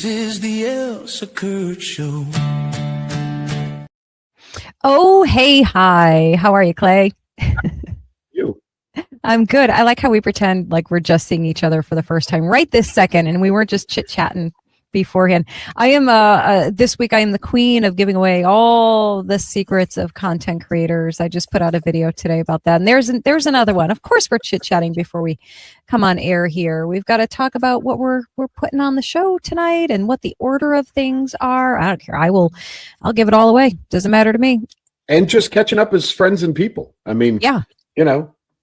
is the Elsa Kurt Show. Oh, hey, hi. How are you, Clay? You. I'm good. I like how we pretend like we're just seeing each other for the first time right this second, and we weren't just chit-chatting beforehand. I am this week I am the queen of giving away all the secrets of content creators. I just put out a video today about that, and there's another one. Of course, we're chit-chatting before we come on air here. We've got to talk about what we're putting on the show tonight and what the order of things are. I don't care. I'll give it all away. Doesn't matter to me. And just catching up as friends and people. I mean, yeah.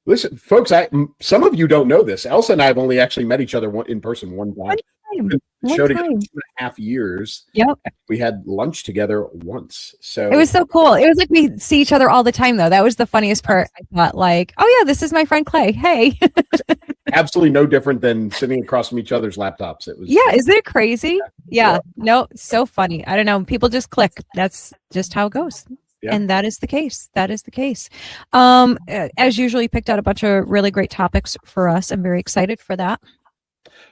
Listen, folks, some of you don't know this. Elsa and I have only actually met each other in person one time. Showed together 2.5 years. Yep. We had lunch together once. So it was so cool. It was like we see each other all the time, though. That was the funniest part. I thought, like, oh yeah, this is my friend Clay. Hey. Absolutely no different than sitting across from each other's laptops. It was. Yeah, isn't it crazy? Yeah. No, so funny. I don't know. People just click. That's just how it goes. Yeah. And that is the case. That is the case. As usual, you picked out a bunch of really great topics for us. I'm very excited for that.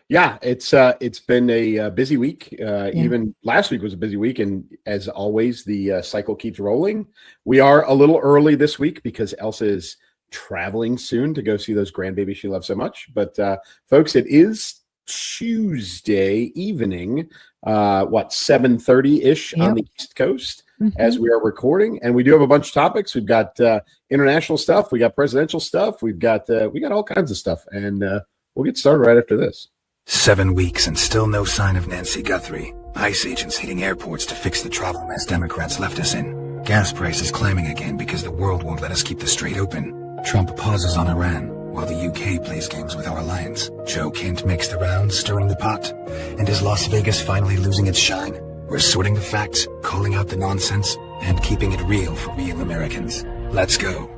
Yeah, it's been a busy week. Even last week was a busy week, and as always, the cycle keeps rolling. We are a little early this week because Elsa is traveling soon to go see those grandbabies she loves so much. But folks, it is Tuesday evening, 7:30-ish on the East Coast as we are recording, and we do have a bunch of topics. We've got international stuff, we got presidential stuff, we got all kinds of stuff, and we'll get started right after this. 7 weeks and still no sign of Nancy Guthrie. ICE agents hitting airports to fix the travel mess Democrats left us in. Gas prices climbing again because the world won't let us keep the strait open. Trump pauses on Iran while the UK plays games with our alliance. Joe Kent makes the rounds, stirring the pot. And is Las Vegas finally losing its shine? We're sorting the facts, calling out the nonsense, and keeping it real for real Americans. Let's go.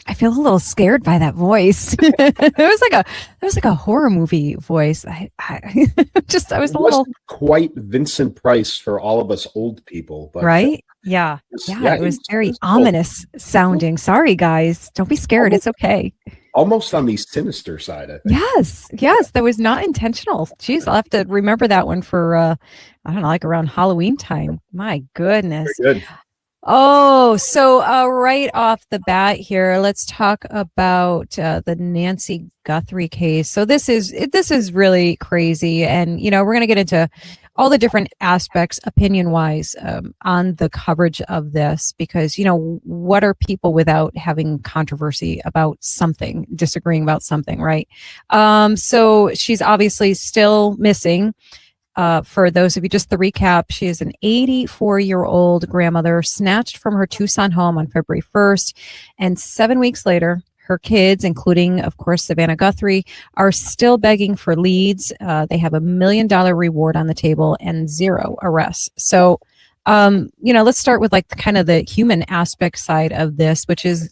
I feel a little scared by that voice. It was like a horror movie voice. I was a little quite Vincent Price for all of us old people, but right? Yeah. It was very ominous sounding. Sorry, guys. Don't be scared. It's okay. Almost on the sinister side, I think. Yes. That was not intentional. Jeez, I'll have to remember that one for I don't know, like around Halloween time. My goodness. Very good. Oh, so right off the bat here, let's talk about the Nancy Guthrie case. So this is really crazy, and we're going to get into all the different aspects, opinion-wise, on the coverage of this, because what are people without having controversy about something, disagreeing about something, right? So she's obviously still missing. For those of you, just the recap, she is an 84-year-old grandmother snatched from her Tucson home on February 1st. And 7 weeks later, her kids, including, of course, Savannah Guthrie, are still begging for leads. They have $1 million reward on the table and 0 arrests. So, let's start with like kind of the human aspect side of this, which is,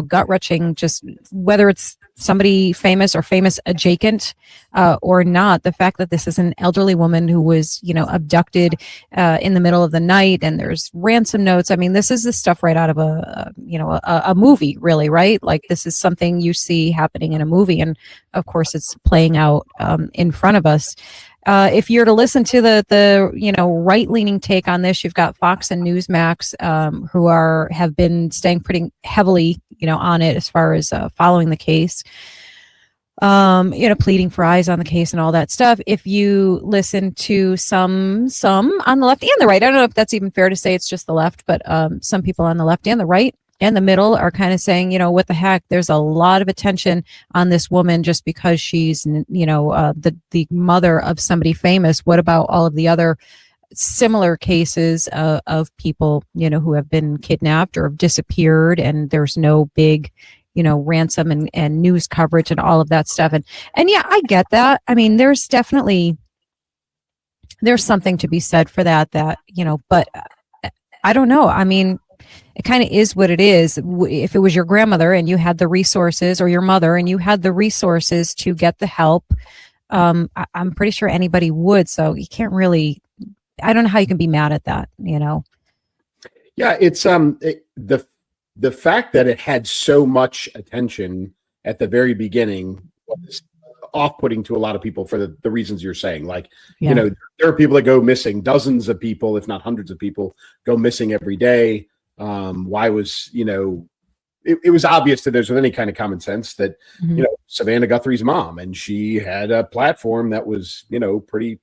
gut-wrenching, just whether it's somebody famous or famous adjacent or not. The fact that this is an elderly woman who was, abducted in the middle of the night, and there's ransom notes. I mean, this is the stuff right out of a movie, really, right? Like this is something you see happening in a movie, and of course, it's playing out in front of us. If you're to listen to the right-leaning take on this, you've got Fox and Newsmax who have been staying pretty heavily, on it as far as following the case, pleading for eyes on the case and all that stuff. If you listen to some on the left and the right, I don't know if that's even fair to say it's just the left, but some people on the left and the right and the middle are kind of saying, what the heck, there's a lot of attention on this woman just because she's, the mother of somebody famous. What about all of the other similar cases of people, who have been kidnapped or have disappeared, and there's no big, ransom and news coverage and all of that stuff. And yeah, I get that. I mean, there's something to be said for that, but I don't know. I mean, it kind of is what it is. If it was your grandmother and you had the resources, or your mother and you had the resources to get the help, I'm pretty sure anybody would. So you can't really, I don't know how you can be mad at that, Yeah, it's the fact that it had so much attention at the very beginning was off-putting to a lot of people for the reasons you're saying. Like, Yeah. there are people that go missing, dozens of people, if not hundreds of people, go missing every day. Why was, it was obvious to those with any kind of common sense that, Savannah Guthrie's mom, and she had a platform that was, pretty,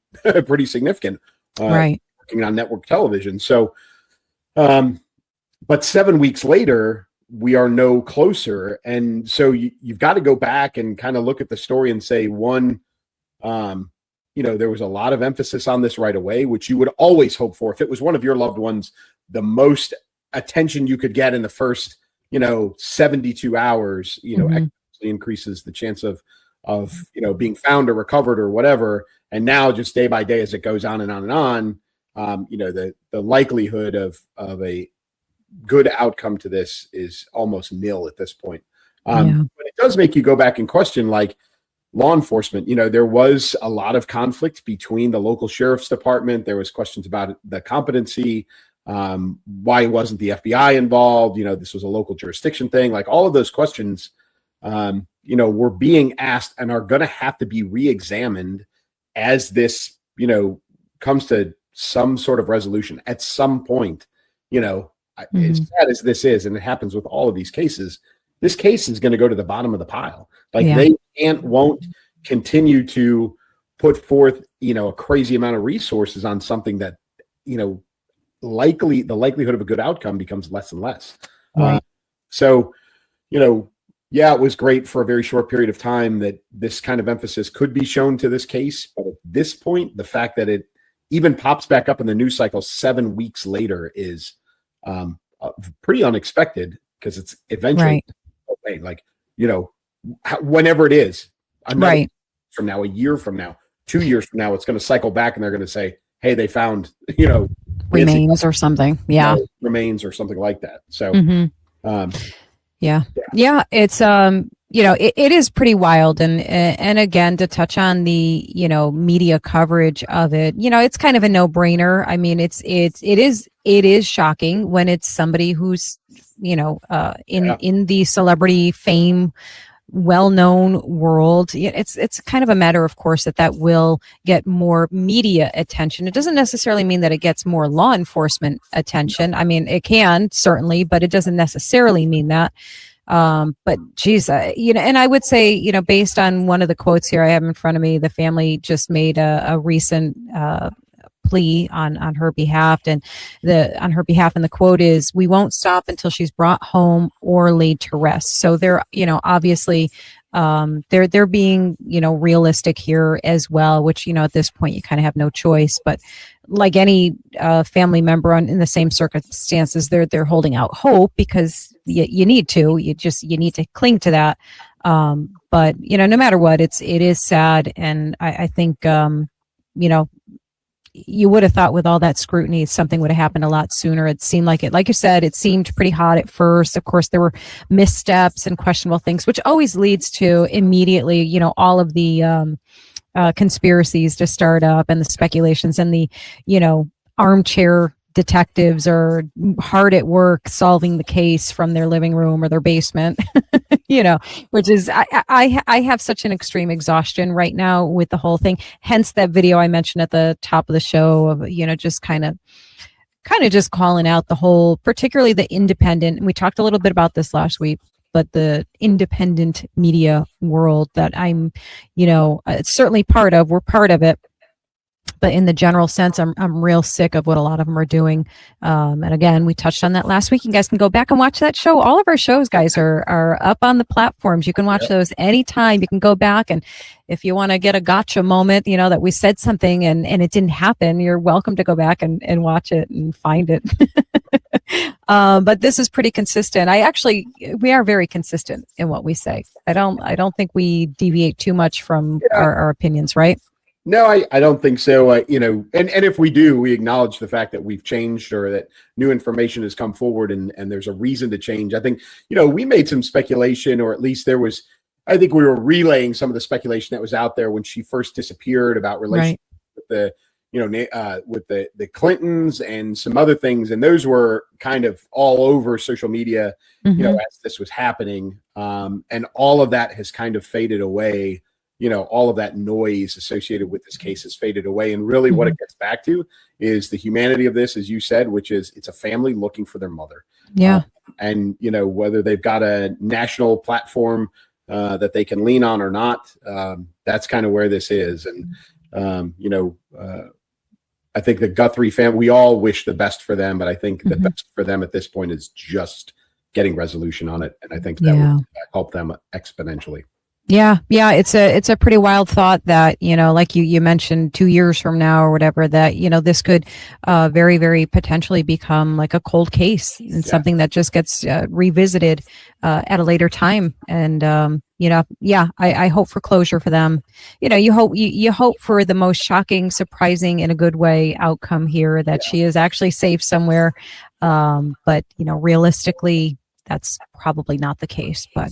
pretty significant, Right. working on network television. So, but 7 weeks later, we are no closer. And so you've got to go back and kind of look at the story and say, one, there was a lot of emphasis on this right away, which you would always hope for. If it was one of your loved ones, the most attention you could get in the first, 72 hours, exponentially increases the chance of being found or recovered or whatever. And now just day by day, as it goes on and on and on, the likelihood of a good outcome to this is almost nil at this point. But it does make you go back and question, like, law enforcement. There was a lot of conflict between the local sheriff's department. There was questions about the competency. Why wasn't the FBI involved? This was a local jurisdiction thing. Like, all of those questions, were being asked and are going to have to be re-examined as this, comes to some sort of resolution at some point. As sad as this is, and it happens with all of these cases, this case is going to go to the bottom of the pile. Like, they won't continue to put forth, a crazy amount of resources on something that, the likelihood of a good outcome becomes less and less. Right. It was great for a very short period of time that this kind of emphasis could be shown to this case. But at this point, the fact that it even pops back up in the news cycle 7 weeks later is pretty unexpected, because it's eventually whenever it is, from now, a year from now, 2 years from now, it's going to cycle back and they're going to say, hey, they found, remains or something. Yeah. Remains or something like that. So, it's, it is pretty wild. And again, to touch on the, media coverage of it, it's kind of a no-brainer. I mean, it is shocking when it's somebody who's, in the celebrity fame, well-known world. It's kind of a matter of course that will get more media attention. It doesn't necessarily mean that it gets more law enforcement attention. I mean, it can certainly, but it doesn't necessarily mean that. But geez, and I would say, based on one of the quotes here I have in front of me, the family just made a recent plea on her behalf, and the quote is, "We won't stop until she's brought home or laid to rest." So they're, obviously, they're being, realistic here as well, which, at this point you kind of have no choice. But like any family member in the same circumstances, they're holding out hope, because you need to, you need to cling to that. But no matter what, it is sad, and I think you would have thought with all that scrutiny, something would have happened a lot sooner. It seemed like it, like you said, it seemed pretty hot at first. Of course, there were missteps and questionable things, which always leads to immediately, all of the conspiracies to start up, and the speculations, and the, armchair detectives are hard at work solving the case from their living room or their basement, which is, I have such an extreme exhaustion right now with the whole thing. Hence that video I mentioned at the top of the show of, just kind of just calling out the whole, particularly the independent. And we talked a little bit about this last week, but the independent media world that I'm, it's certainly part of, we're part of it. But in the general sense, I'm real sick of what a lot of them are doing. And again, we touched on that last week. You guys can go back and watch that show. All of our shows, guys, are up on the platforms. You can watch those anytime. You can go back, and if you want to get a gotcha moment, that we said something and it didn't happen, you're welcome to go back and watch it and find it. But this is pretty consistent. We are very consistent in what we say. I don't think we deviate too much from our opinions, right? No, I don't think so. And if we do, we acknowledge the fact that we've changed, or that new information has come forward, and there's a reason to change. I think, we made some speculation, or at least I think we were relaying some of the speculation that was out there when she first disappeared about relationship with the Clintons and some other things. And those were kind of all over social media, as this was happening. And all of that has kind of faded away. all of that noise associated with this case has faded away. And really what it gets back to is the humanity of this, as you said, which is it's a family looking for their mother. Yeah. And, whether they've got a national platform that they can lean on or not, that's kind of where this is. And, I think the Guthrie family, we all wish the best for them, but I think the best for them at this point is just getting resolution on it. And I think that would help them exponentially. Yeah. It's a pretty wild thought that, like you mentioned 2 years from now or whatever, that, this could very, very potentially become like a cold case and something that just gets revisited at a later time. And, I hope for closure for them. You hope for the most shocking, surprising in a good way outcome here, that she is actually safe somewhere. But, realistically, that's probably not the case, but,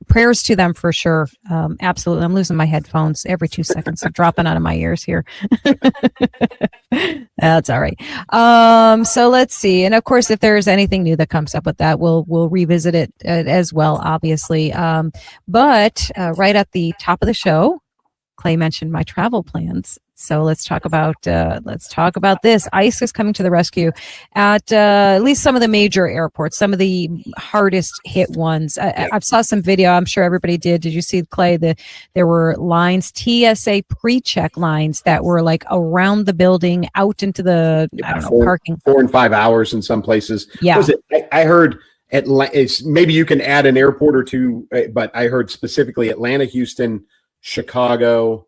prayers to them for sure. Absolutely. I'm losing my headphones every 2 seconds. They're dropping out of my ears here. That's all right. So let's see. And of course, if there's anything new that comes up with that, we'll revisit it as well, obviously. But right at the top of the show, Clay mentioned my travel plans. So let's talk about this. ICE is coming to the rescue at least some of the major airports, some of the hardest hit ones. I saw some video. I'm sure everybody did. Did you see, Clay? There were lines, TSA pre-check lines that were like around the building, out into the parking. 4 and 5 hours in some places. Yeah, I heard. Maybe you can add an airport or two, but I heard specifically Atlanta, Houston, Chicago.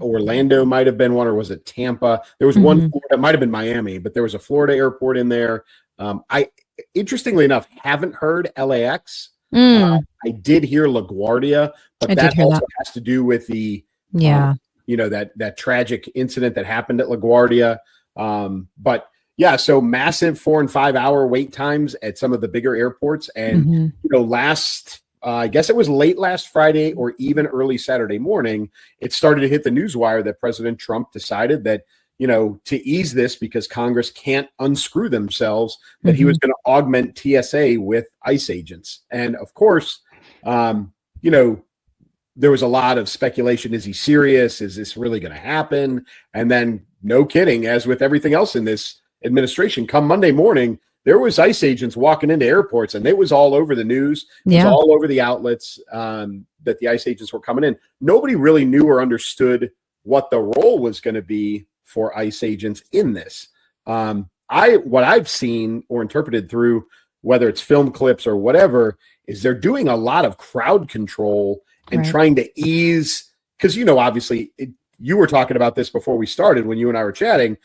Orlando might have been one, or was it Tampa? There was one that might have been Miami, but there was a Florida airport in there. I, interestingly enough, haven't heard LAX. I did hear LaGuardia, but that also has to do with the that tragic incident that happened at LaGuardia. But yeah, so massive 4 and 5 hour wait times at some of the bigger airports, and I guess it was late last Friday or even early Saturday morning, it started to hit the newswire that President Trump decided that, to ease this because Congress can't unscrew themselves, that he was going to augment TSA with ICE agents. And of course, there was a lot of speculation. Is he serious? Is this really going to happen? And then, no kidding, as with everything else in this administration, come Monday morning, there was ICE agents walking into airports, and it was all over the news. It was all over the outlets that the ICE agents were coming in. Nobody really knew or understood what the role was going to be for ICE agents in this. What I've seen or interpreted through, whether it's film clips or whatever, is they're doing a lot of crowd control and trying to ease, because, obviously you were talking about this before we started when you and I were chatting.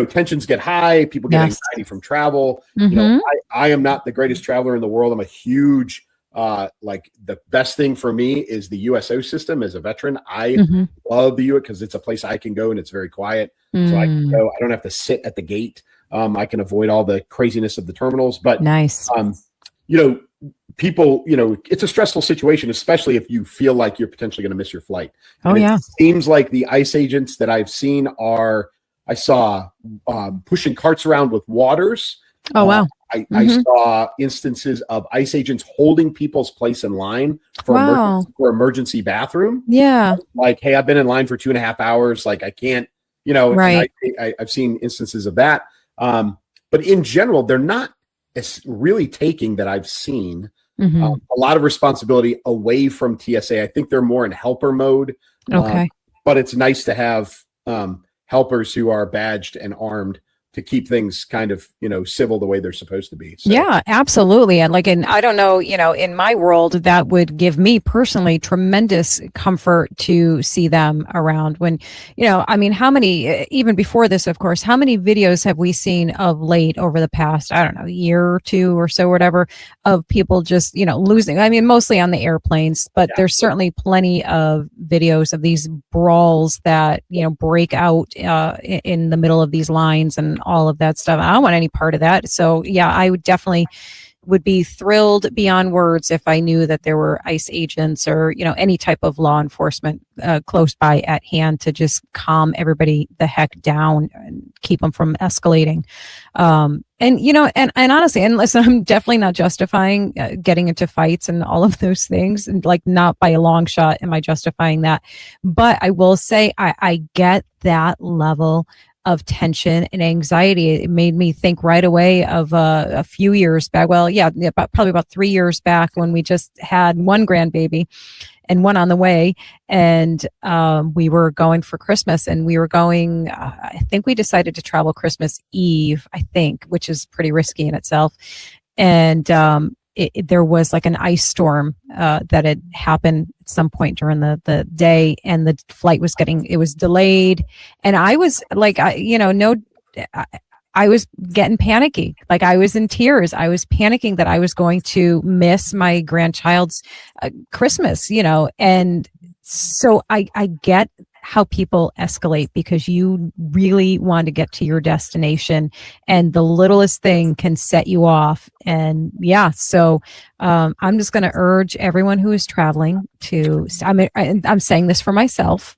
Tensions get high, people get anxiety from travel. I am not the greatest traveler in the world. I'm a huge, the best thing for me is the USO system as a veteran. I love the U.S. because it's a place I can go and it's very quiet. So I can go, I don't have to sit at the gate. I can avoid all the craziness of the terminals, but people, it's a stressful situation, especially if you feel like you're potentially going to miss your flight. It seems like the ICE agents that I've seen I saw pushing carts around with waters. Oh, wow. I saw instances of ICE agents holding people's place in line for emergency bathroom. Yeah. Like, hey, I've been in line for 2.5 hours. Like, I can't, I've seen instances of that. But in general, they're not really taking, that I've seen, a lot of responsibility away from TSA. I think they're more in helper mode. Okay. But it's nice to have helpers who are badged and armed to keep things kind of, civil the way they're supposed to be. So. Yeah, absolutely. And I don't know, in my world, that would give me personally tremendous comfort to see them around when, how many, even before this, of course, how many videos have we seen of late over the past, I don't know, year or two or so, whatever, of people just, losing, mostly on the airplanes, but there's certainly plenty of videos of these brawls that, break out in the middle of these lines and all of that stuff. I don't want any part of that. So yeah, I would definitely, would be thrilled beyond words if I knew that there were ICE agents or, any type of law enforcement close by at hand to just calm everybody the heck down and keep them from escalating. And honestly, and listen, I'm definitely not justifying getting into fights and all of those things. And like, not by a long shot am I justifying that. But I will say I get that level of tension and anxiety. It made me think right away of a few years back. Well, probably about 3 years back when we just had one grandbaby and one on the way. And we were going for Christmas, and we were going, I think we decided to travel Christmas Eve, which is pretty risky in itself. And there was like an ice storm that had happened at some point during the day, and the flight was delayed. And I was like, I was getting panicky. Like, I was in tears. I was panicking that I was going to miss my grandchild's Christmas, and so I get how people escalate, because you really want to get to your destination, and the littlest thing can set you off. And so I'm just going to urge everyone who is traveling to, I'm saying this for myself.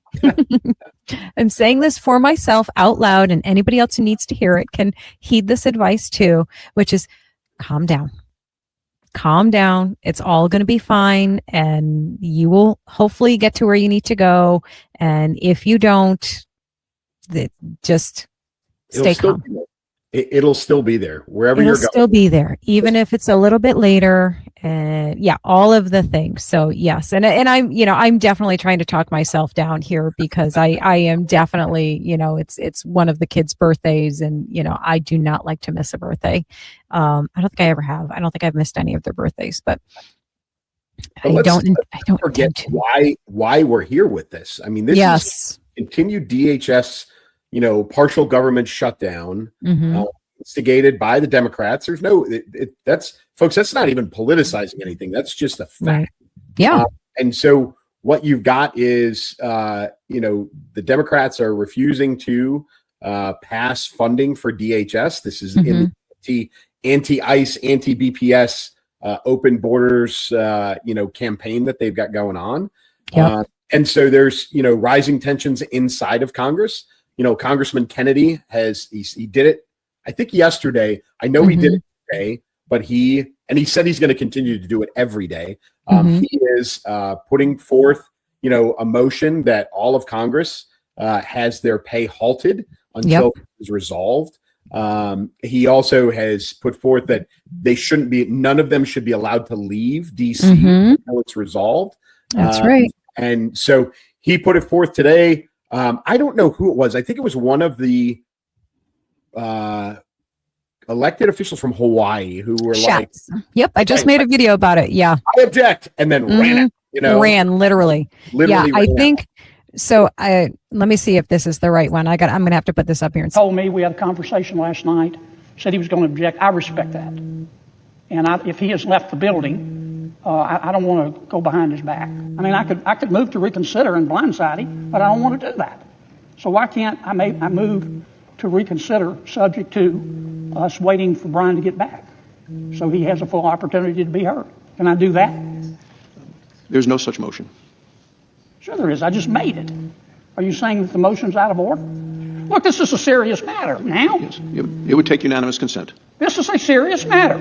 I'm saying this for myself out loud, and anybody else who needs to hear it can heed this advice too, which is calm down. Calm down. It's all going to be fine, and you will hopefully get to where you need to go. And if you don't, just stay calm. It'll still be there wherever you're going. It'll still be there, even if it's a little bit later. And all of the things. So yes, and I'm definitely trying to talk myself down here, because I am definitely, it's one of the kids' birthdays, and I do not like to miss a birthday. I don't think I ever have. I don't think I've missed any of their birthdays, but I don't forget why we're here with this. I mean, this is continued DHS, partial government shutdown, instigated by the Democrats. There's that's not even politicizing anything. That's just a fact. Right. Yeah. And so what you've got is, the Democrats are refusing to pass funding for DHS. This is in the anti-ICE, anti-BPS, open borders, campaign that they've got going on. Yep. And so there's, rising tensions inside of Congress. Congressman Kennedy he did it, I think yesterday. I know he did it today, but he said he's going to continue to do it every day. He is putting forth, a motion that all of Congress has their pay halted until it is resolved. He also has put forth that none of them should be allowed to leave DC until it's resolved. That's right. And so he put it forth today. I don't know who it was. I think it was one of the elected officials from Hawaii who were Shots. Yep, I just made a video about it. Yeah, I object, and then ran out. Ran literally. I think so. Let me see if this is the right one. I'm gonna have to put this up here. Told me, we had a conversation last night. Said he was going to object. I respect that, and if he has left the building, I don't want to go behind his back. I mean, I could move to reconsider and blindside him, but I don't want to do that. So why can't I move to reconsider, subject to us waiting for Brian to get back, so he has a full opportunity to be heard? Can I do that? There's no such motion. Sure there is. I just made it. Are you saying that the motion's out of order? Look, this is a serious matter now. Yes, it would take unanimous consent. This is a serious matter.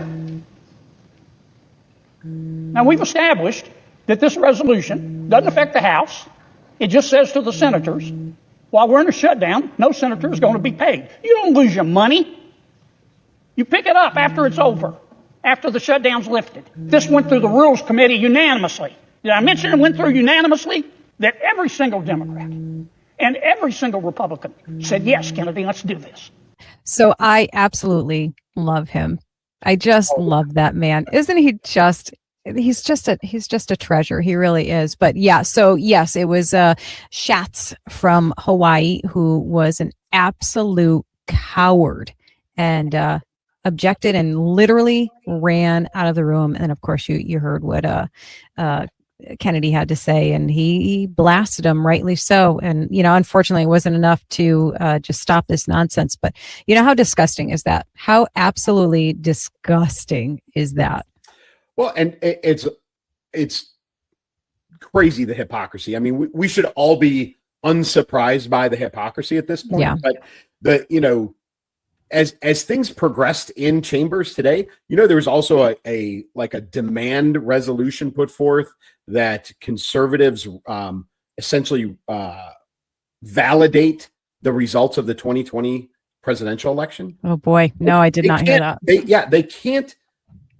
Now, we've established that this resolution doesn't affect the House. It just says to the senators, while we're in a shutdown, no senator is going to be paid. You don't lose your money. You pick it up after it's over, after the shutdown's lifted. This went through the Rules Committee unanimously. Did I mention it went through unanimously? That every single Democrat and every single Republican said, yes, Kennedy, let's do this. So I absolutely love him. I just love that man. Isn't he just, he's just a treasure. He really is. But yeah, so yes, it was Schatz from Hawaii who was an absolute coward and objected and literally ran out of the room. And of course you heard what Kennedy had to say, and he blasted him, rightly so. And, unfortunately, it wasn't enough to just stop this nonsense. But how disgusting is that? How absolutely disgusting is that? Well, and it's crazy, the hypocrisy. I mean, we should all be unsurprised by the hypocrisy at this point. Yeah. But as things progressed in chambers today, there was also a demand resolution put forth that conservatives essentially validate the results of the 2020 presidential election. Oh boy, no, I did not hear that. They can't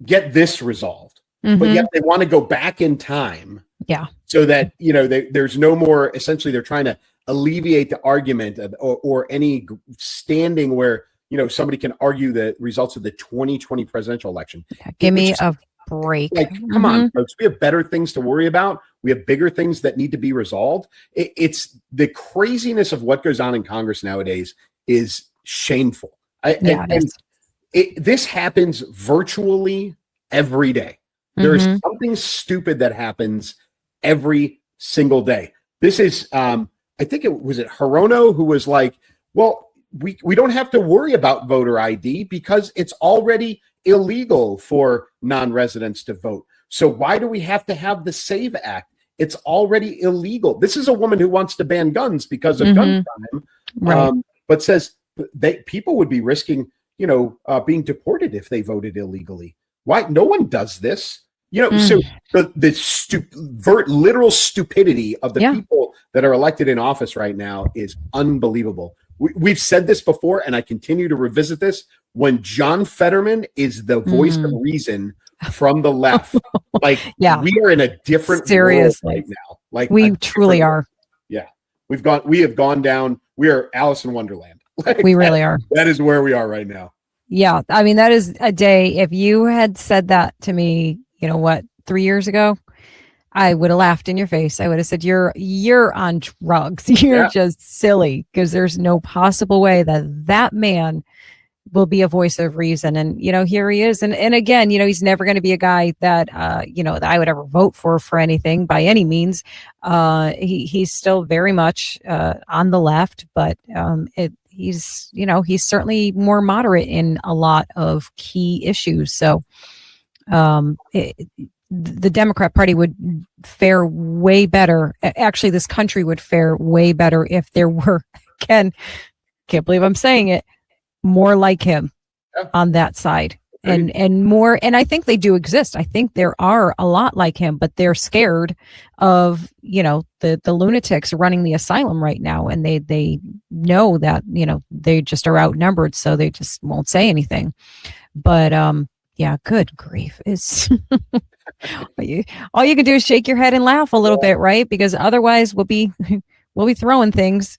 get this resolved, but yet they want to go back in time. Yeah. So that, there's no more, essentially they're trying to alleviate the argument or any standing where, somebody can argue the results of the 2020 presidential election. Give me a break. Come on, folks. We have better things to worry about. We have bigger things that need to be resolved. It's the craziness of what goes on in Congress nowadays is shameful. This happens virtually every day. There's something stupid that happens every single day. This is, I think it was Hirono who was like, well, we don't have to worry about voter ID because it's already illegal for non-residents to vote. So why do we have to have the SAVE Act? It's already illegal. This is a woman who wants to ban guns because of gun crime, right. But says people would be risking, being deported if they voted illegally. Why? No one does this. So the literal stupidity of the people that are elected in office right now is unbelievable. We've said this before, and I continue to revisit this. When John Fetterman is the voice of reason from the left, we are in a different world right now. Like we truly are. Yeah, we have gone down. We are Alice in Wonderland. We really are. That is where we are right now. Yeah, I mean, that is a day. If you had said that to me, 3 years ago, I would have laughed in your face. I would have said, you're on drugs. You're just silly, because there's no possible way that man will be a voice of reason. And, here he is. And again, he's never going to be a guy that, that I would ever vote for anything by any means. He's still very much on the left, but he's certainly more moderate in a lot of key issues. So the Democrat Party would fare way better. Actually, this country would fare way better if there were, can't believe I'm saying it, more like him on that side. And more, and I think they do exist. I think there are a lot like him, but they're scared of, the lunatics running the asylum right now. And they know that, they just are outnumbered, so they just won't say anything. But, good grief. It's all you can do is shake your head and laugh a little bit, right? Because otherwise we'll be throwing things,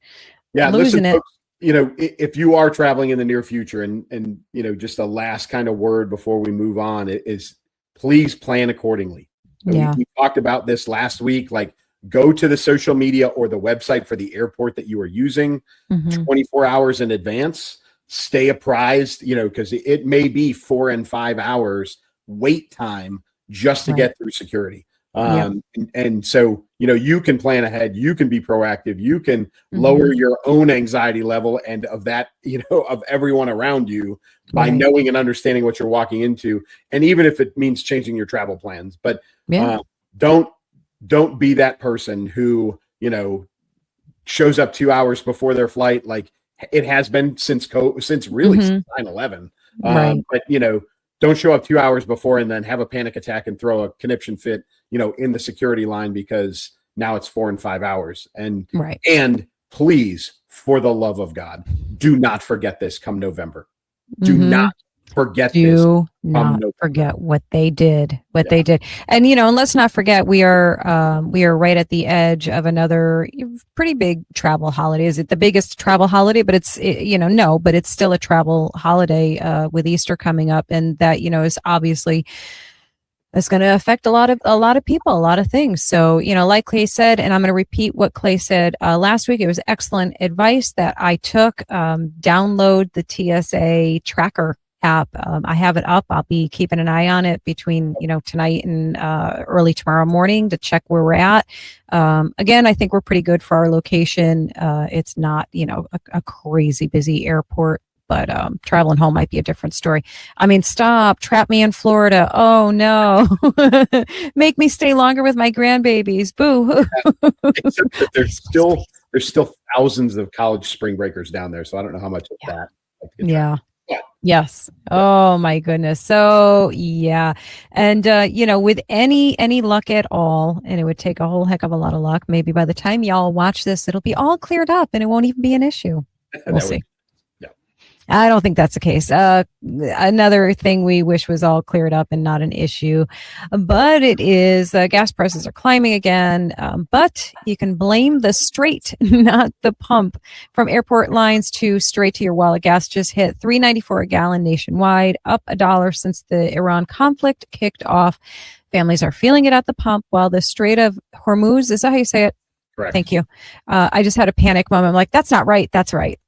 losing it. Folks, if you are traveling in the near future, and just a last kind of word before we move on is please plan accordingly. Yeah. We talked about this last week. Like, go to the social media or the website for the airport that you are using 24 hours in advance. Stay apprised, because it may be 4 and 5 hours wait time just to get through security. And so, you can plan ahead, you can be proactive, you can lower your own anxiety level and of that, of everyone around you by knowing and understanding what you're walking into. And even if it means changing your travel plans, but don't be that person who, shows up 2 hours before their flight. Like it has been since 9/11. But, don't show up 2 hours before and then have a panic attack and throw a conniption fit, in the security line because now it's 4 and 5 hours. And please, for the love of God, do not forget this come November. Do not forget this. Do not forget what they did. They did. And and let's not forget we are right at the edge of another pretty big travel holiday. Is it the biggest travel holiday? But it's no, but it's still a travel holiday with Easter coming up, and that is obviously it's going to affect a lot of people, a lot of things. So, like Clay said, and I'm going to repeat what Clay said last week. It was excellent advice that I took. Download the TSA tracker app. I have it up. I'll be keeping an eye on it between, tonight and early tomorrow morning to check where we're at. Again, I think we're pretty good for our location. It's not, a crazy busy airport, but traveling home might be a different story. I mean, stop, trap me in Florida. Oh no, make me stay longer with my grandbabies. Boo. Except that there's still thousands of college spring breakers down there, so I don't know how much of that. Yeah. Yes. Oh my goodness. So yeah. And with any luck at all, and it would take a whole heck of a lot of luck, maybe by the time y'all watch this, it'll be all cleared up and it won't even be an issue. We'll see. I don't think that's the case. Another thing we wish was all cleared up and not an issue, but it is. Gas prices are climbing again, but you can blame the strait, not the pump. From airport lines to straight to your wallet, gas just hit $3.94 a gallon nationwide, up $1 since the Iran conflict kicked off. Families are feeling it at the pump, while the Strait of Hormuz, is that how you say it? Correct. Thank you. I just had a panic moment. I'm like, that's not right. That's right.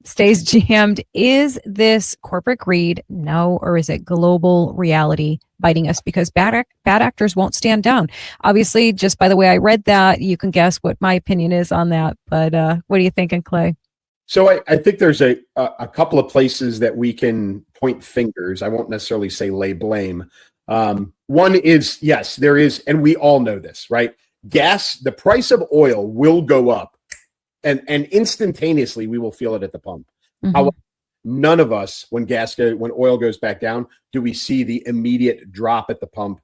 Stays jammed. Is this corporate greed? No. Or is it global reality biting us? Because bad actors won't stand down. Obviously, just by the way I read that, you can guess what my opinion is on that. But what are you thinking, Clay? So I think there's a couple of places that we can point fingers. I won't necessarily say lay blame. One is, yes, there is, and we all know this, right? Gas, the price of oil will go up. And instantaneously, we will feel it at the pump. Mm-hmm. However, none of us, when oil goes back down, do we see the immediate drop at the pump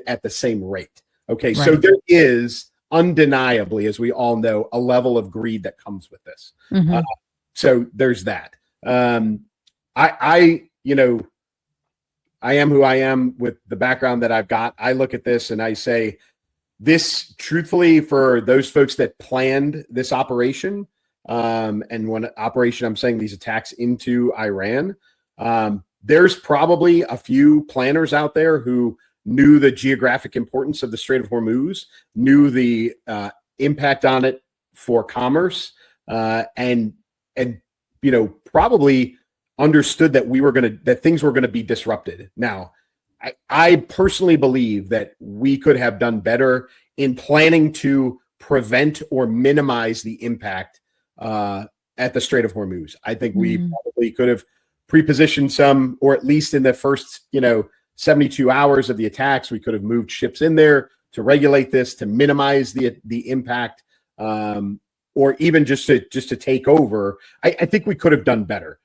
at the same rate. Okay, right. So there is undeniably, as we all know, a level of greed that comes with this. Mm-hmm. So there's that. I am who I am with the background that I've got. I look at this and I say, this, truthfully, for those folks that planned this operation, and when operation, I'm saying these attacks into Iran, there's probably a few planners out there who knew the geographic importance of the Strait of Hormuz, knew the impact on it for commerce, and probably understood that that things were going to be disrupted. Now, I personally believe that we could have done better in planning to prevent or minimize the impact at the Strait of Hormuz. I think we probably could have pre-positioned some, or at least in the first 72 hours of the attacks, we could have moved ships in there to regulate this, to minimize the impact, or even just to take over. I think we could have done better.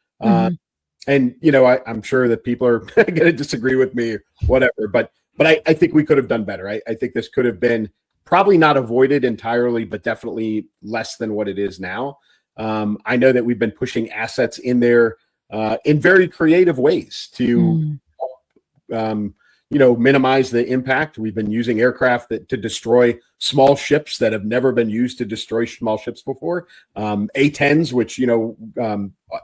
And I'm sure that people are going to disagree with me, or whatever. But I think we could have done better. I think this could have been probably not avoided entirely, but definitely less than what it is now. I know that we've been pushing assets in there in very creative ways to minimize the impact. We've been using aircraft to destroy small ships that have never been used to destroy small ships before. A-10s, which,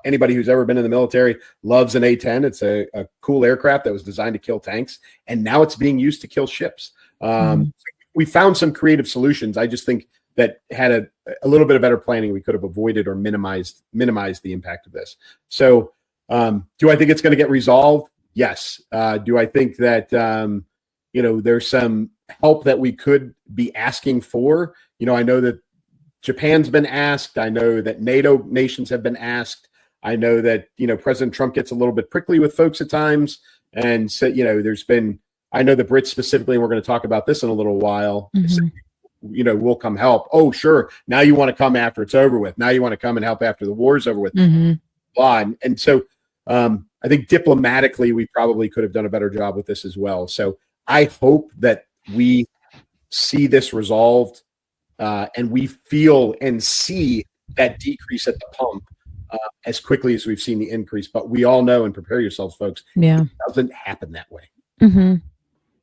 anybody who's ever been in the military loves an A-10. It's a cool aircraft that was designed to kill tanks, and now it's being used to kill ships. We found some creative solutions. I just think that had a little bit of better planning, we could have avoided or minimized the impact of this. So do I think it's going to get resolved? Yes. Do I think that, there's some help that we could be asking for? I know that Japan's been asked. I know that NATO nations have been asked. I know that, President Trump gets a little bit prickly with folks at times. And so, I know the Brits specifically, and we're going to talk about this in a little while, we'll come help. Oh, sure. Now you want to come after it's over with. Now you want to come and help after the war's over with. Blah. And so, I think diplomatically, we probably could have done a better job with this as well. So I hope that we see this resolved and we feel and see that decrease at the pump as quickly as we've seen the increase. But we all know, and prepare yourselves, folks, it doesn't happen that way.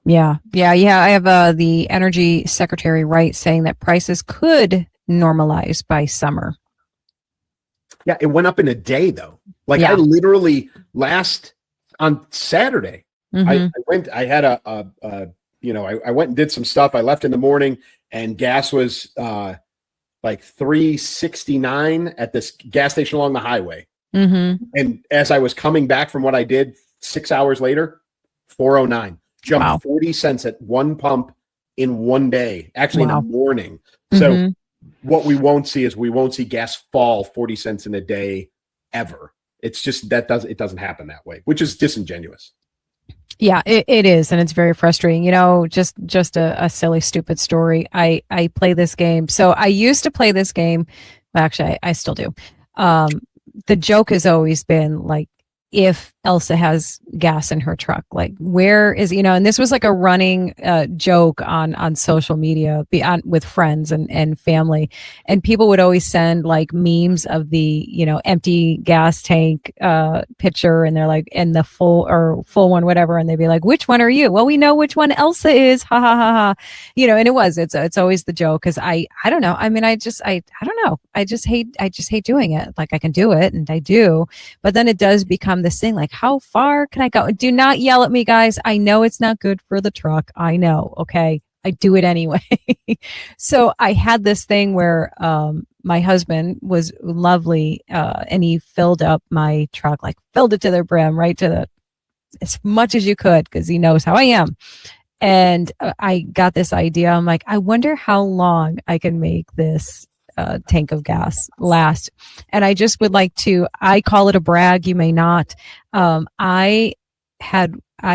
Yeah. I have the Energy Secretary Wright saying that prices could normalize by summer. Yeah, it went up in a day, though. I literally on Saturday, I went and did some stuff. I left in the morning and gas was $3.69 at this gas station along the highway. And as I was coming back from what I did 6 hours later, 409, jumped 40 cents at one pump in one day, actually in the morning. So what we won't see is we won't see gas fall 40 cents in a day ever. It's just it doesn't happen that way, which is disingenuous. Yeah, it is. And it's very frustrating. You know, just a silly, stupid story. I play this game. So I used to play this game. Well, actually, I still do. The joke has always been like, if Elsa has gas in her truck, like where is, and this was like a running joke on social media with friends and family, and people would always send like memes of the empty gas tank picture, and they're like, and the full one, whatever, and they'd be like, which one are you? Well, we know which one Elsa is, ha ha ha ha, and it's always the joke, because I don't know, I mean, I don't know, I just hate doing it. Like, I can do it, and I do, but then it does become this thing like, how far can I go? Do not yell at me, guys. I know it's not good for the truck. I know. Okay. I do it anyway. So I had this thing where my husband was lovely, and he filled up my truck, like filled it to the brim, right to as much as you could, because he knows how I am. And I got this idea. I'm like, I wonder how long I can make this tank of gas last. And I just would like to, I call it a brag, you may not. I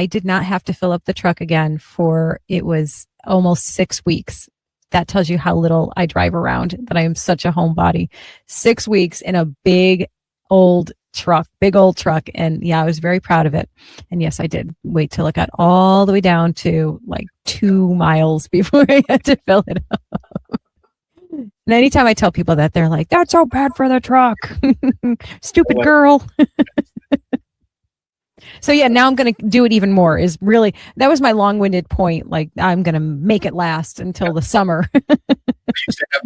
did not have to fill up the truck again for, it was almost 6 weeks. That tells you how little I drive around, that I am such a homebody. 6 weeks in a big old truck. And yeah, I was very proud of it. And yes, I did wait till it got all the way down to like 2 miles before I had to fill it up. And anytime I tell people that, they're like, that's so bad for the truck. Stupid girl. So yeah, now I'm going to do it even more, is really, that was my long-winded point. Like, I'm going to make it last until the summer.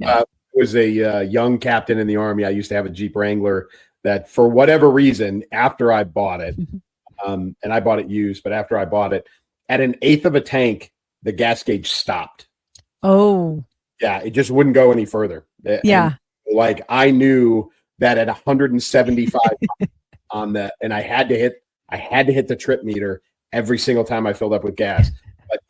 I was a young captain in the Army. I used to have a Jeep Wrangler that, for whatever reason, after I bought it, and I bought it used, but after I bought it, at 1/8 of a tank, the gas gauge stopped. Oh. Yeah, it just wouldn't go any further. Yeah. And, like, I knew that at 175 on the, and I had to hit the trip meter every single time I filled up with gas. But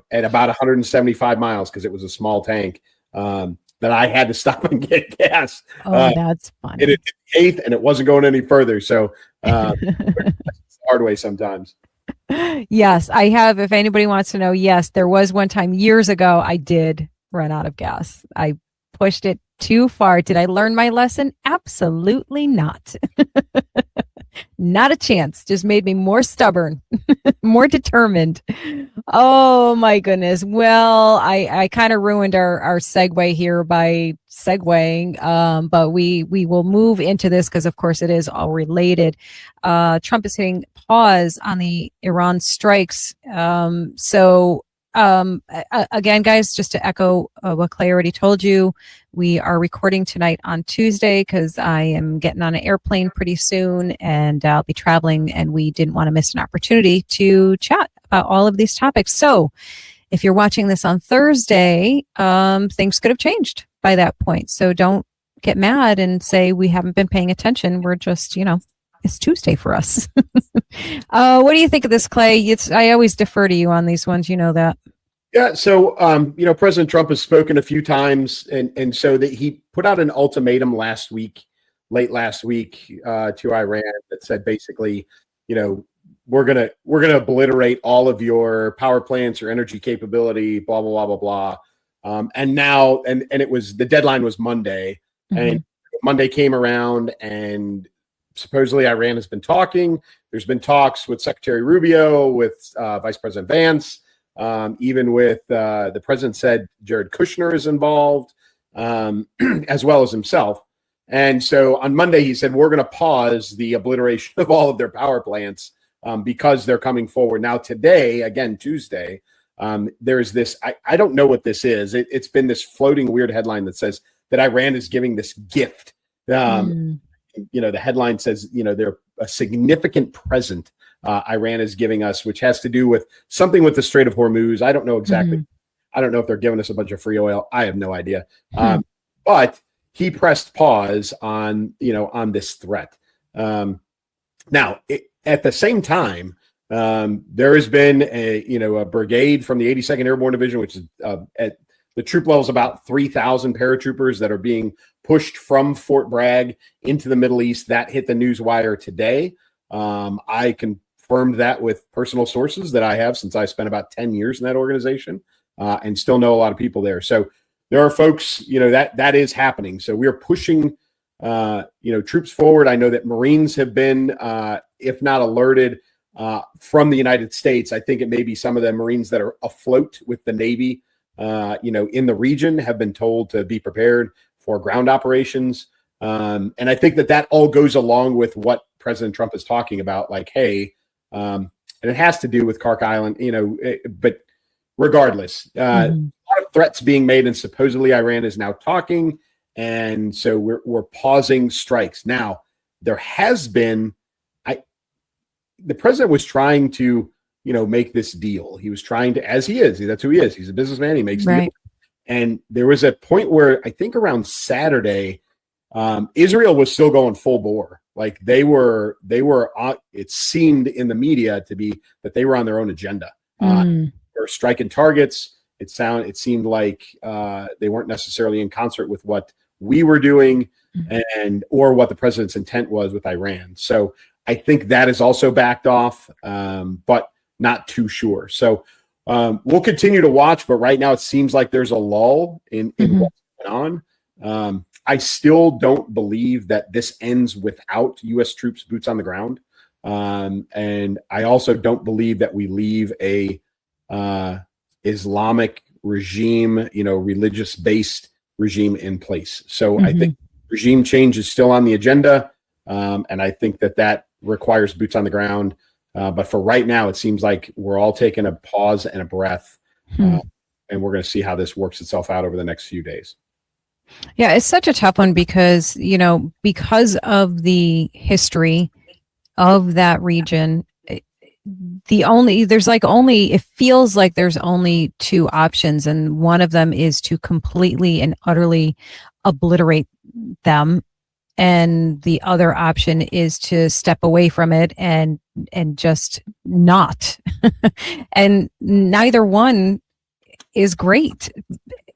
at about 175 miles, because it was a small tank, that I had to stop and get gas. Oh, that's funny. It hit the 8th, and it wasn't going any further. So it's the hard way sometimes. Yes, I have. If anybody wants to know, yes, there was one time years ago I did run out of gas. I pushed it too far. Did I learn my lesson? Absolutely not. Not a chance. Just made me more stubborn, more determined. Oh my goodness. Well, I kind of ruined our segue here by segueing, but we will move into this because, of course, it is all related. Trump is hitting pause on the Iran strikes. Again, guys, just to echo what Clay already told you, we are recording tonight on Tuesday because I am getting on an airplane pretty soon, and I'll be traveling, and we didn't want to miss an opportunity to chat about all of these topics. So if you're watching this on Thursday, things could have changed by that point. So don't get mad and say we haven't been paying attention. We're just, it's Tuesday for us. What do you think of this, Clay? I always defer to you on these ones. You know that. Yeah. So, President Trump has spoken a few times, and so that he put out an ultimatum late last week, to Iran that said basically, we're gonna obliterate all of your power plants, your energy capability, blah blah blah blah blah. And now, and it was, the deadline was Monday, and Monday came around, and supposedly Iran has been talking. There's been talks with Secretary Rubio, with Vice President Vance, even with the president said Jared Kushner is involved, as well as himself. And so on Monday, he said, we're going to pause the obliteration of all of their power plants because they're coming forward. Now, today, again, Tuesday, there's this, I don't know what this is. It's been this floating weird headline that says that Iran is giving this gift. The headline says, they're a significant present Iran is giving us, which has to do with something with the Strait of Hormuz. I don't know exactly. I don't know if they're giving us a bunch of free oil. I have no idea. But he pressed pause on this threat. Now, at the same time, there has been a brigade from the 82nd Airborne Division, which is at the troop level is about 3,000 paratroopers that are being pushed from Fort Bragg into the Middle East. That hit the news wire today. I confirmed that with personal sources that I have since I spent about 10 years in that organization and still know a lot of people there. So there are folks, that is happening. So we are pushing, troops forward. I know that Marines have been, if not alerted, from the United States. I think it may be some of the Marines that are afloat with the Navy, in the region have been told to be prepared for ground operations. And I think that all goes along with what President Trump is talking about, like, hey, and it has to do with Clark Island, but regardless, a lot of threats being made, and supposedly Iran is now talking. And so we're pausing strikes. Now, there has been, the president was trying to, make this deal. He was trying to, as he is, that's who he is. He's a businessman. He makes deals. And there was a point where I think around Saturday, Israel was still going full bore. Like they were, it seemed in the media to be that they were on their own agenda. They were striking targets. It seemed like they weren't necessarily in concert with what we were doing or what the president's intent was with Iran. So I think that is also backed off, but not too sure. So we'll continue to watch, but right now it seems like there's a lull in what's going on. I still don't believe that this ends without U.S. troops boots on the ground. And I also don't believe that we leave a Islamic regime, religious-based regime in place. So I think regime change is still on the agenda, and I think that requires boots on the ground. But for right now, it seems like we're all taking a pause and a breath, and we're going to see how this works itself out over the next few days. Yeah, it's such a tough one because, because of the history of that region, it feels like there's only two options, and one of them is to completely and utterly obliterate them, and the other option is to step away from it and just not. And neither one is great,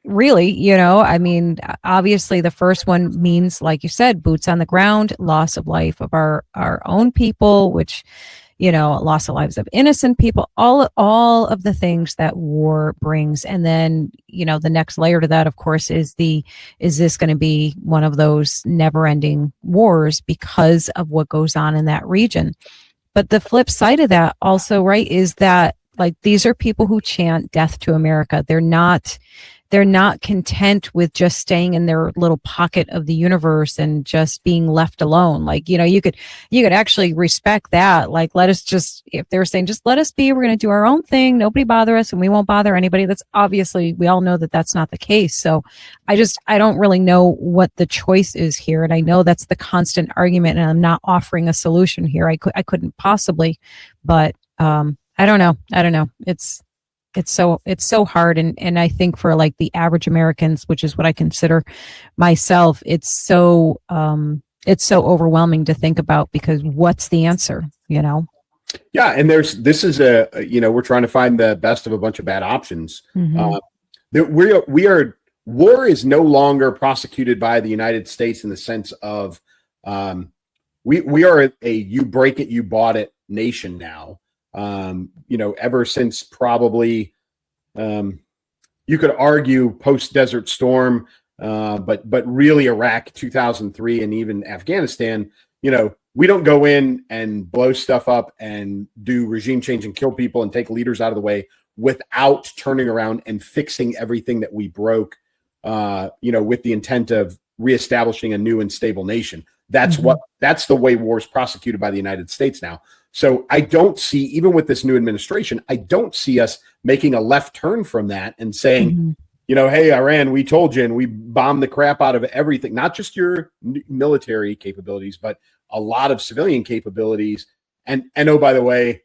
really. I mean, obviously the first one means, like you said, boots on the ground, loss of life of our own people, which, loss of lives of innocent people, all of the things that war brings. And then, the next layer to that, of course, is this going to be one of those never ending wars because of what goes on in that region? But the flip side of that also, right, is that, like, these are people who chant death to America. They're not content with just staying in their little pocket of the universe and just being left alone. Like, you could actually respect that. Like, if they're saying, just let us be, we're going to do our own thing. Nobody bother us and we won't bother anybody. That's obviously, we all know that that's not the case. So I don't really know what the choice is here. And I know that's the constant argument, and I'm not offering a solution here. I couldn't possibly, but, I don't know. It's so hard. And I think for like the average Americans, which is what I consider myself, it's so overwhelming to think about, because what's the answer, Yeah. And we're trying to find the best of a bunch of bad options. War is no longer prosecuted by the United States in the sense of, we are a you break it, you bought it nation now. Ever since probably, you could argue post Desert Storm, but really Iraq 2003 and even Afghanistan, we don't go in and blow stuff up and do regime change and kill people and take leaders out of the way without turning around and fixing everything that we broke, with the intent of reestablishing a new and stable nation. That's the way war is prosecuted by the United States now. So I don't see, even with this new administration, I don't see us making a left turn from that and saying, hey, Iran, we told you, and we bombed the crap out of everything, not just your military capabilities, but a lot of civilian capabilities. And oh, by the way,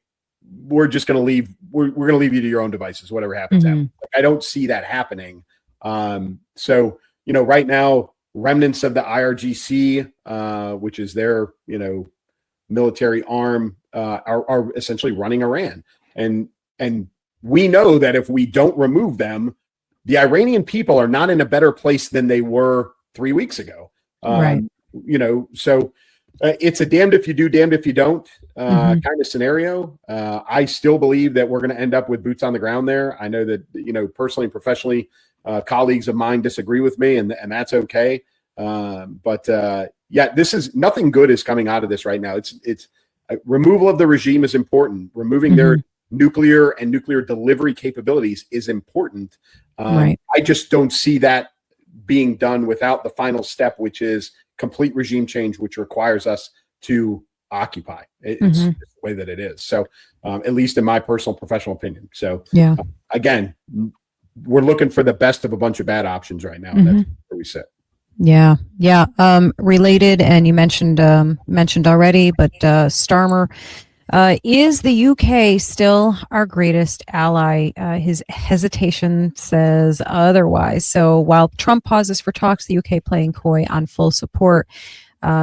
we're just going to leave. We're going to leave you to your own devices, whatever happens. Like, I don't see that happening. So, right now, remnants of the IRGC, which is their, military arm are essentially running Iran. And we know that if we don't remove them, the Iranian people are not in a better place than they were 3 weeks ago. Right. So it's a damned if you do, damned if you don't kind of scenario. I still believe that we're going to end up with boots on the ground there. I know that, personally and professionally, colleagues of mine disagree with me, and that's okay. But this is nothing good is coming out of this right now. It's removal of the regime is important. Removing their nuclear and nuclear delivery capabilities is important. I just don't see that being done without the final step, which is complete regime change, which requires us to occupy. It's the way that it is. So at least in my personal professional opinion. So again, we're looking for the best of a bunch of bad options right now. And that's where we sit. Yeah. Related, and you mentioned already, but Starmer, is the UK still our greatest ally? His hesitation says otherwise. So while Trump pauses for talks, the UK playing coy on full support.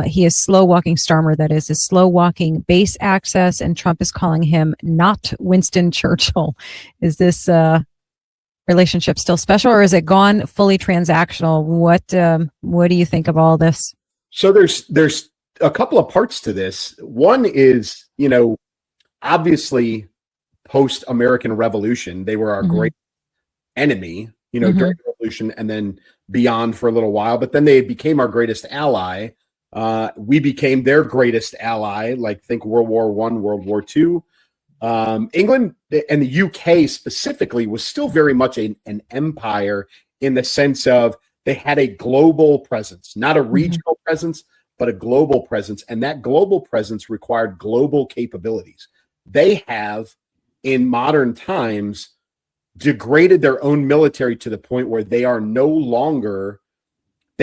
He is slow walking Starmer, that is slow walking base access, and Trump is calling him not Winston Churchill. Is this relationship still special, or is it gone fully transactional? What do you think of all this? So there's a couple of parts to this. One is, obviously post American Revolution, they were our great enemy, during the Revolution and then beyond for a little while, but then they became our greatest ally. We became their greatest ally, like think World War I, World War II. England and the UK specifically was still very much an empire in the sense of they had a global presence, not a regional presence, but a global presence. And that global presence required global capabilities. They have, in modern times, degraded their own military to the point where they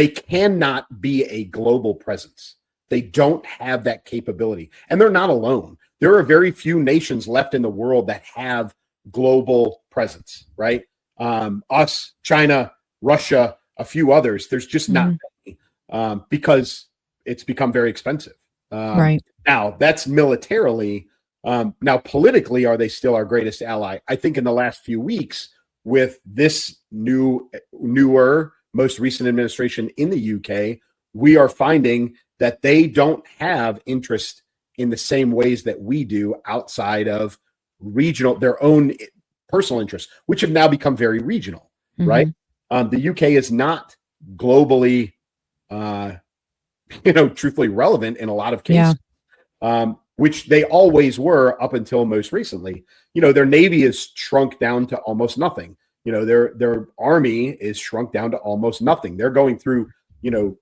cannot be a global presence. They don't have that capability. And they're not alone. There are very few nations left in the world that have global presence, right? Us, China, Russia, a few others. There's just not many because it's become very expensive. Right. Now, that's militarily. Now, politically, are they still our greatest ally? I think in the last few weeks, with this newer, most recent administration in the UK, we are finding that they don't have interest in the same ways that we do outside of their own personal interests, which have now become very regional, right? The UK is not globally, truthfully relevant in a lot of cases, which they always were up until most recently. Their Navy is shrunk down to almost nothing. Their army is shrunk down to almost nothing. They're going through,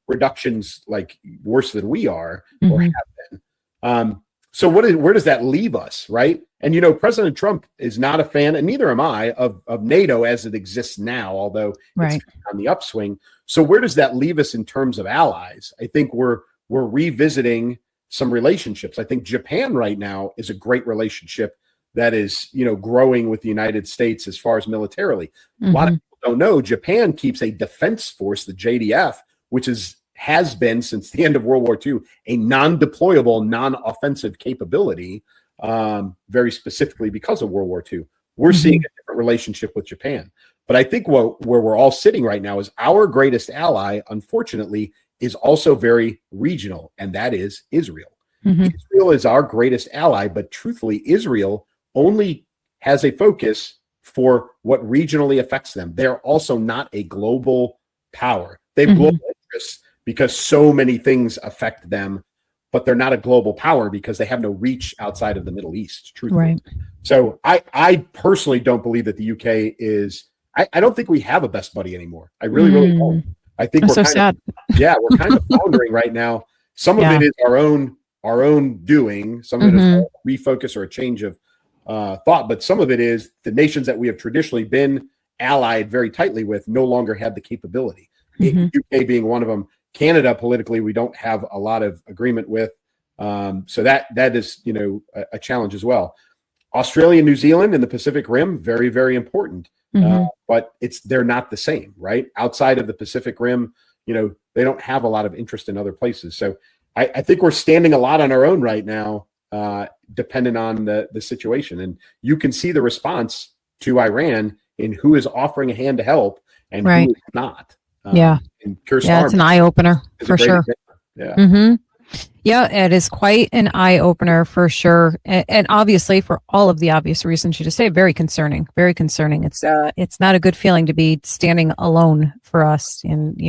reductions like worse than we are or have been. So where does that leave us, right? And, President Trump is not a fan, and neither am I, of NATO as it exists now, although it's on the upswing. So where does that leave us in terms of allies? I think we're revisiting some relationships. I think Japan right now is a great relationship that is, growing with the United States as far as militarily. A lot of people don't know Japan keeps a defense force, the JDF, which has been since the end of World War II, a non-deployable, non-offensive capability, very specifically because of World War II. We're seeing a different relationship with Japan. But I think where we're all sitting right now is our greatest ally, unfortunately, is also very regional, and that is Israel. Israel is our greatest ally, but truthfully, Israel only has a focus for what regionally affects them. They're also not a global power. They have global interests because so many things affect them, but they're not a global power because they have no reach outside of the Middle East, truthfully. Right. So I personally don't believe that the UK is, I don't think we have a best buddy anymore. I really, really don't. I think we're sad. We're kind of floundering right now. Some of it is our own doing. Some of it is a refocus or a change of thought, but some of it is the nations that we have traditionally been allied very tightly with no longer have the capability. UK being one of them. Canada, politically, we don't have a lot of agreement with. So that is, a challenge as well. Australia, New Zealand, and the Pacific Rim, very, very important. But they're not the same, right? Outside of the Pacific Rim, they don't have a lot of interest in other places. So I think we're standing a lot on our own right now, dependent on the situation. And you can see the response to Iran in who is offering a hand to help and Right. who is not. Yeah. And Keir Yeah, it's an Starmer eye opener is a for great sure. example. Yeah. Mm-hmm. Yeah, it is quite an eye opener for sure, and obviously for all of the obvious reasons you just say, very concerning. Very concerning. It's not a good feeling to be standing alone for us, and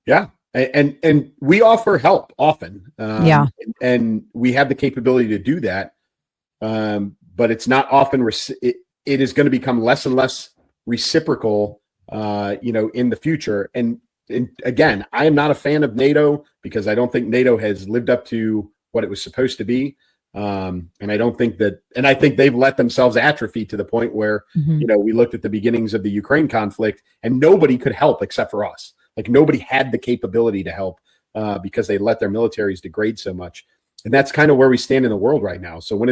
Yeah. And we offer help often. Yeah. And we have the capability to do that. But it's not often, it is going to become less and less reciprocal, in the future. And again, I am not a fan of NATO because I don't think NATO has lived up to what it was supposed to be. And I don't think that, and I think they've let themselves atrophy to the point where, we looked at the beginnings of the Ukraine conflict and nobody could help except for us. Like nobody had the capability to help because they let their militaries degrade so much. And that's kind of where we stand in the world right now. So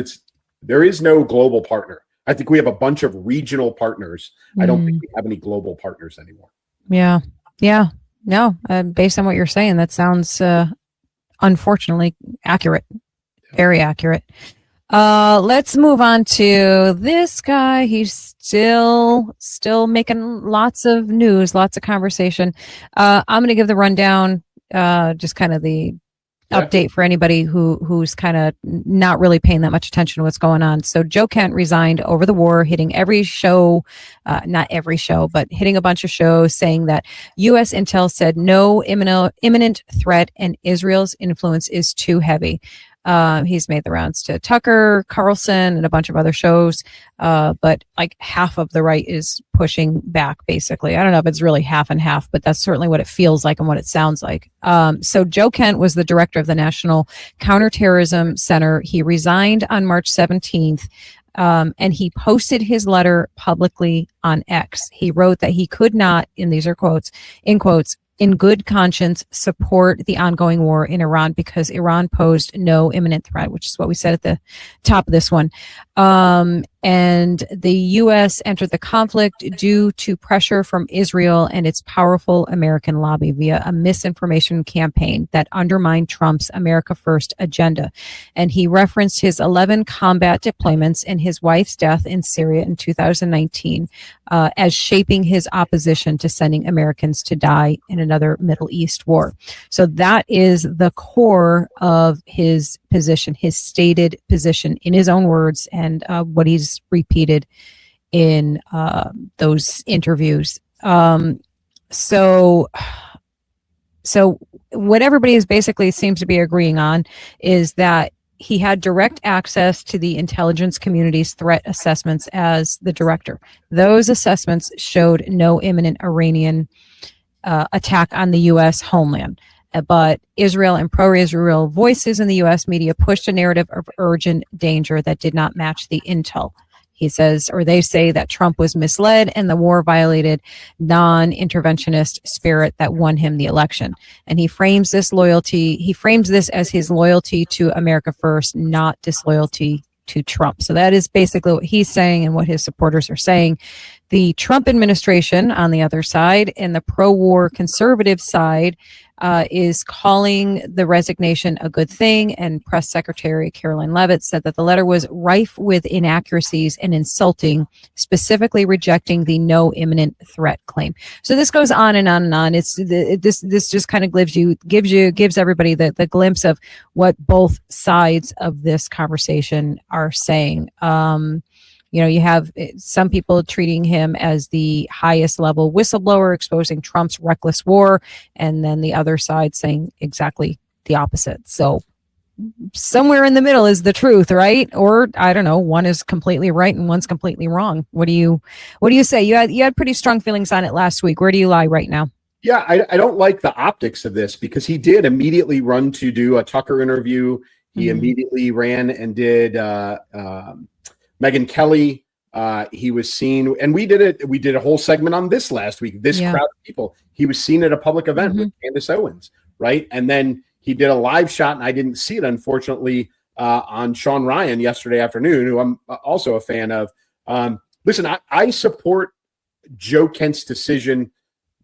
there is no global partner. I think we have a bunch of regional partners. I don't think we have any global partners anymore. Yeah. Yeah. No, based on what you're saying, that sounds unfortunately accurate. Very accurate. Let's move on to this guy. He's still making lots of news, lots of conversation. I'm going to give the rundown, just kind of the update for anybody who's kind of not really paying that much attention to what's going on. So Joe Kent resigned over the war, hitting every show, not every show, but hitting a bunch of shows, saying that U.S. intel said no imminent threat and Israel's influence is too heavy. He's made the rounds to Tucker Carlson and a bunch of other shows, but like half of the right is pushing back, basically. I don't know if it's really half and half, but that's certainly what it feels like and what it sounds like. So Joe Kent was the director of the National Counterterrorism Center. He resigned on March 17th. And he posted his letter publicly on X. He wrote that he could not, and these are quotes, in quotes, in good conscience, support the ongoing war in Iran because Iran posed no imminent threat, which is what we said at the top of this one. And the U.S. entered the conflict due to pressure from Israel and its powerful American lobby via a misinformation campaign that undermined Trump's America First agenda. And he referenced his 11 combat deployments and his wife's death in Syria in 2019 as shaping his opposition to sending Americans to die in another Middle East war. So that is the core of his position, his stated position in his own words, and what he's repeated in those interviews. So what everybody is basically seems to be agreeing on is that he had direct access to the intelligence community's threat assessments as the director. Those assessments showed no imminent Iranian attack on the U.S. homeland. But Israel and pro-Israel voices in the U.S. media pushed a narrative of urgent danger that did not match the intel. He says, or they say, that Trump was misled and the war violated non-interventionist spirit that won him the election. And he frames this as his loyalty to America First, not disloyalty to Trump. So that is basically what he's saying and what his supporters are saying. The Trump administration on the other side and the pro-war conservative side is calling the resignation a good thing. And Press Secretary Caroline Leavitt said that the letter was rife with inaccuracies and insulting, specifically rejecting the no imminent threat claim. So this goes on and on and on. This just kind of gives everybody the glimpse of what both sides of this conversation are saying. You have some people treating him as the highest level whistleblower, exposing Trump's reckless war, and then the other side saying exactly the opposite. So somewhere in the middle is the truth, right? Or I don't know, one is completely right and one's completely wrong. What do you say? You had pretty strong feelings on it last week. Where do you lie right now? Yeah, I don't like the optics of this because he did immediately run to do a Tucker interview. He immediately ran and did Megyn Kelly. He was seen, and we did a whole segment on this last week. This crowd of people. He was seen at a public event with Candace Owens, right? And then he did a live shot, and I didn't see it, unfortunately, on Sean Ryan yesterday afternoon, who I'm also a fan of. Listen, I support Joe Kent's decision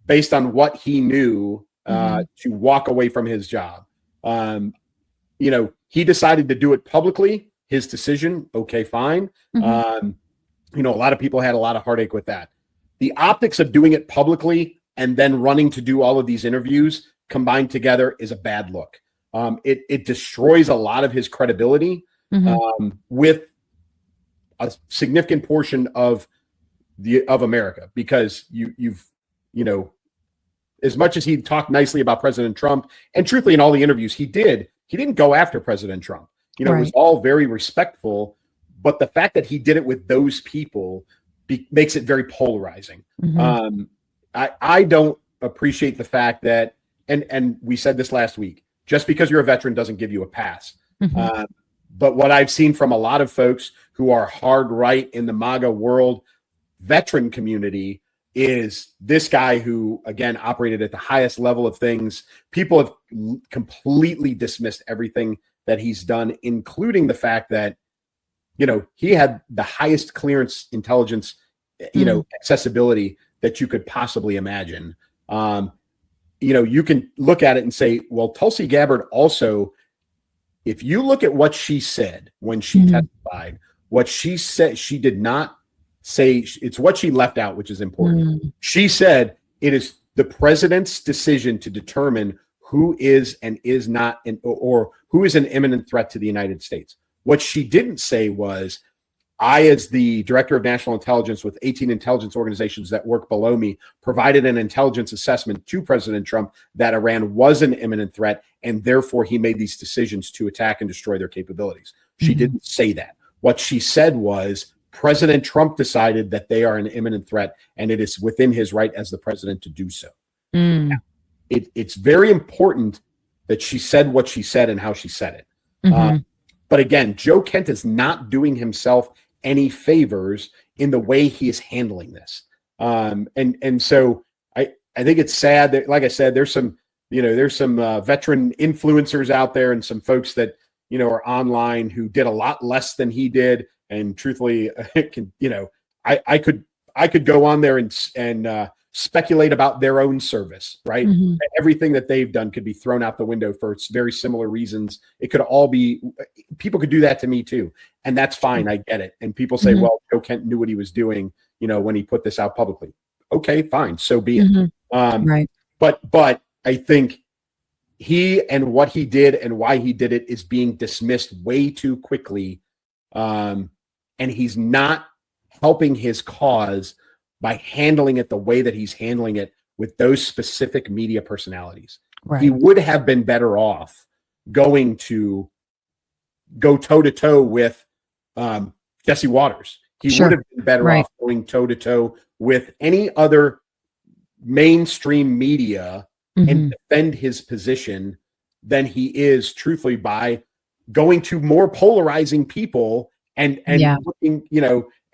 based on what he knew to walk away from his job. He decided to do it publicly. His decision, okay, fine. A lot of people had a lot of heartache with that. The optics of doing it publicly and then running to do all of these interviews combined together is a bad look. It destroys a lot of his credibility with a significant portion of America, because you've as much as he talked nicely about President Trump, and truthfully in all the interviews he didn't go after President Trump. It was all very respectful, but the fact that he did it with those people makes it very polarizing. I don't appreciate the fact that, and we said this last week, just because you're a veteran doesn't give you a pass. But what I've seen from a lot of folks who are hard right in the MAGA world veteran community is this guy who, again, operated at the highest level of things. People have completely dismissed everything that he's done, including the fact that, he had the highest clearance intelligence, accessibility that you could possibly imagine. You can look at it and say, well, Tulsi Gabbard also, if you look at what she said when she testified, what she said, she did not say, it's what she left out, which is important. She said it is the president's decision to determine who is and is not, or who is an imminent threat to the United States. What she didn't say was, I, as the director of national intelligence with 18 intelligence organizations that work below me, provided an intelligence assessment to President Trump that Iran was an imminent threat, and therefore he made these decisions to attack and destroy their capabilities. She didn't say that. What she said was, President Trump decided that they are an imminent threat, and it is within his right as the president to do so. Now, it's very important that she said what she said and how she said it. But again, Joe Kent is not doing himself any favors in the way he is handling this. And so I think it's sad that, like I said, there's some veteran influencers out there and some folks that, are online who did a lot less than he did. And truthfully, I could go on there and speculate about their own service, right? Everything that they've done could be thrown out the window for very similar reasons. It could all be, people could do that to me too. And that's fine. I get it. And people say, well, Joe Kent knew what he was doing, when he put this out publicly. Okay, fine. So be it. Right. But I think he and what he did and why he did it is being dismissed way too quickly. And he's not helping his cause by handling it the way that he's handling it with those specific media personalities. Right. He would have been better off going to go toe-to-toe with Jesse Waters. He would have been better off going toe-to-toe with any other mainstream media and defend his position than he is, truthfully, by going to more polarizing people and looking,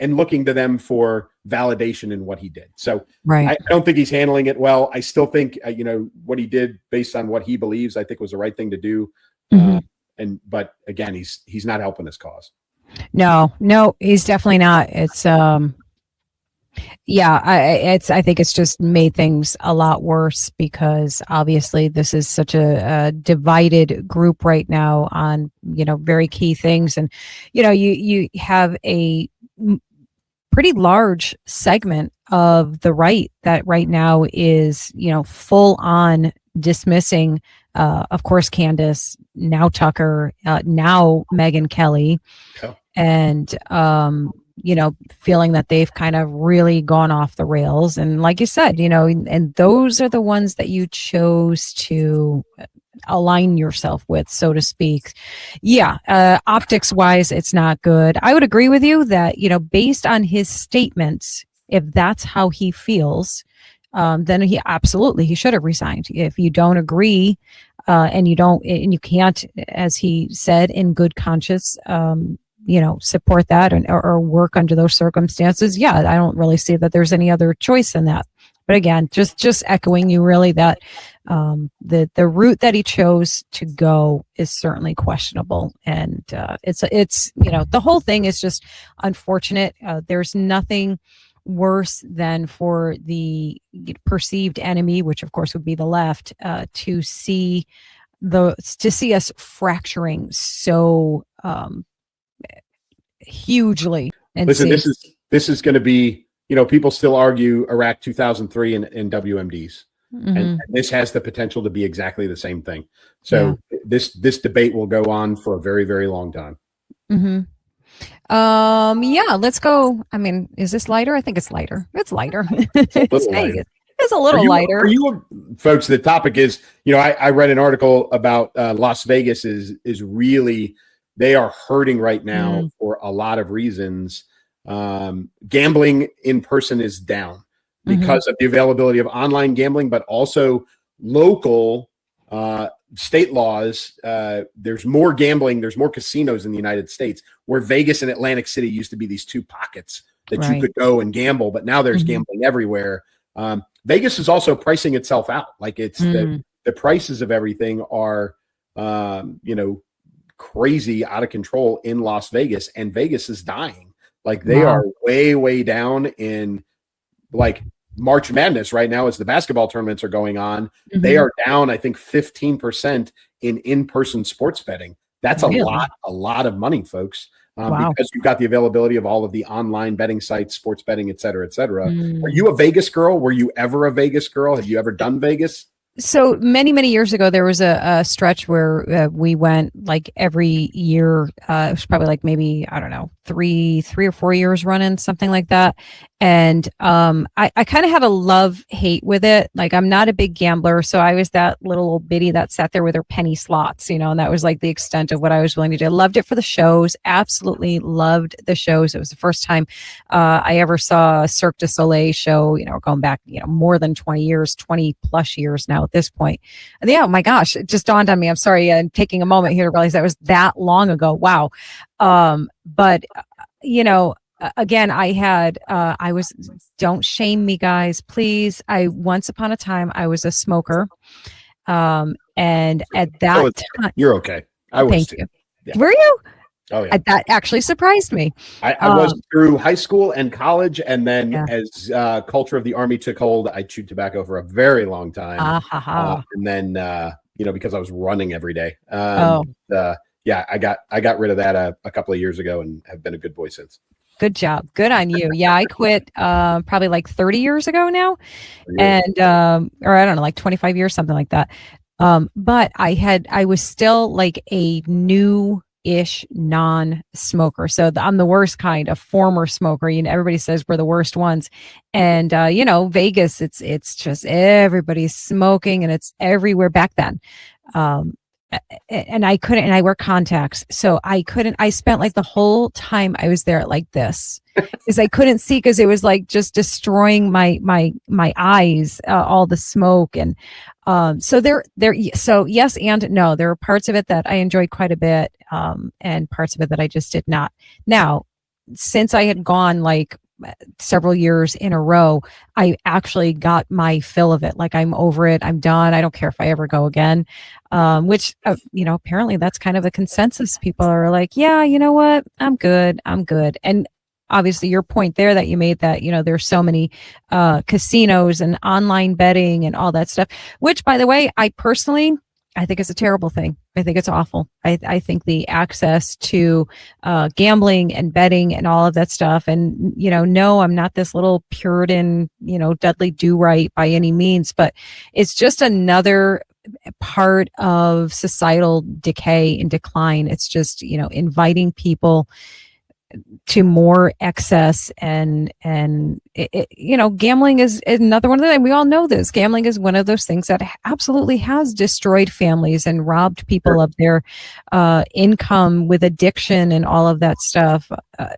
and looking to them for validation in what he did. So I don't think he's handling it well. I still think, what he did based on what he believes, I think was the right thing to do. But again, he's not helping his cause. No, he's definitely not. It's, I think it's just made things a lot worse because obviously this is such a divided group right now on, very key things. And, you have a pretty large segment of the right that right now is, full on dismissing, of course, Candace, now Tucker, now Megyn Kelly, and, feeling that they've kind of really gone off the rails. And like you said, and those are the ones that you chose to align yourself with, so to speak. Optics wise, it's not good. I would agree with you that, based on his statements, if that's how he feels, then he should have resigned. If you don't agree, and you can't, as he said, in good conscience, support that or work under those circumstances. I don't really see that there's any other choice in that. But again, just echoing you really that the route that he chose to go is certainly questionable. And it's the whole thing is just unfortunate. There's nothing worse than for the perceived enemy, which of course would be the left, to see to see us fracturing so hugely. And listen, this is going to be, people still argue Iraq 2003 and WMDs. And this has the potential to be exactly the same thing. So this debate will go on for a very, very long time. Let's go. I mean, is this lighter? I think it's lighter. It's lighter. It's a little lighter. Are you folks? The topic is, I read an article about Las Vegas is really, they are hurting right now for a lot of reasons. Gambling in person is down because of the availability of online gambling, but also local state laws. There's more gambling. There's more casinos in the United States, where Vegas and Atlantic City used to be these two pockets that you could go and gamble, but now there's gambling everywhere. Vegas is also pricing itself out. Like it's the prices of everything are, crazy out of control in Las Vegas, and Vegas is dying. Like they are way, way down in like March Madness right now as the basketball tournaments are going on. They are down, I think, 15% in-person sports betting. That's a lot of money, folks. Because you've got the availability of all of the online betting sites, sports betting, et cetera, et cetera. Are you a Vegas girl? Were you ever a Vegas girl? Have you ever done Vegas? So many, many years ago, there was a stretch where we went like every year. It was probably like maybe, I don't know, three or 4 years running, something like that. And I kind of had a love-hate with it. Like, I'm not a big gambler, so I was that little old biddy that sat there with her penny slots, and that was like the extent of what I was willing to do. I loved it for the shows, absolutely loved the shows. It was the first time I ever saw a Cirque du Soleil show, going back, more than 20 years, 20 plus years now at this point. And oh my gosh, it just dawned on me. I'm sorry, I'm taking a moment here to realize that was that long ago. Wow. But again, don't shame me, guys, please. Once upon a time, I was a smoker. And at that time, you're okay. I was. Thank too. you. Yeah. Were you? Oh yeah. That actually surprised me. I was through high school and college, and then as culture of the Army took hold, I chewed tobacco for a very long time. And then because I was running every day. I got rid of that a couple of years ago and have been a good boy since. Good job. Good on you. Yeah, I quit probably like 30 years ago now. And or I don't know, like 25 years, something like that. But I was still like a new-ish non-smoker. So I'm the worst kind, a former smoker. Everybody says we're the worst ones. And Vegas, it's just everybody's smoking and it's everywhere back then. And I couldn't, and I wear contacts. So I spent like the whole time I was there like this, because I couldn't see, because it was like just destroying my eyes, all the smoke. And, so yes and no, there were parts of it that I enjoyed quite a bit, and parts of it that I just did not. Now, since I had gone like several years in a row, I actually got my fill of it. Like, I'm over it. I'm done. I don't care if I ever go again. Which, apparently that's kind of a consensus. People are like, yeah, you know what? I'm good. And obviously your point there that you made that, there's so many casinos and online betting and all that stuff, which, by the way, I think it's a terrible thing. I think it's awful. I think the access to gambling and betting and all of that stuff. And, no, I'm not this little Puritan, Dudley Do-Right by any means, but it's just another part of societal decay and decline. It's just, inviting people to more excess, and gambling is another one of them. And we all know this. Gambling is one of those things that absolutely has destroyed families and robbed people of their income with addiction and all of that stuff.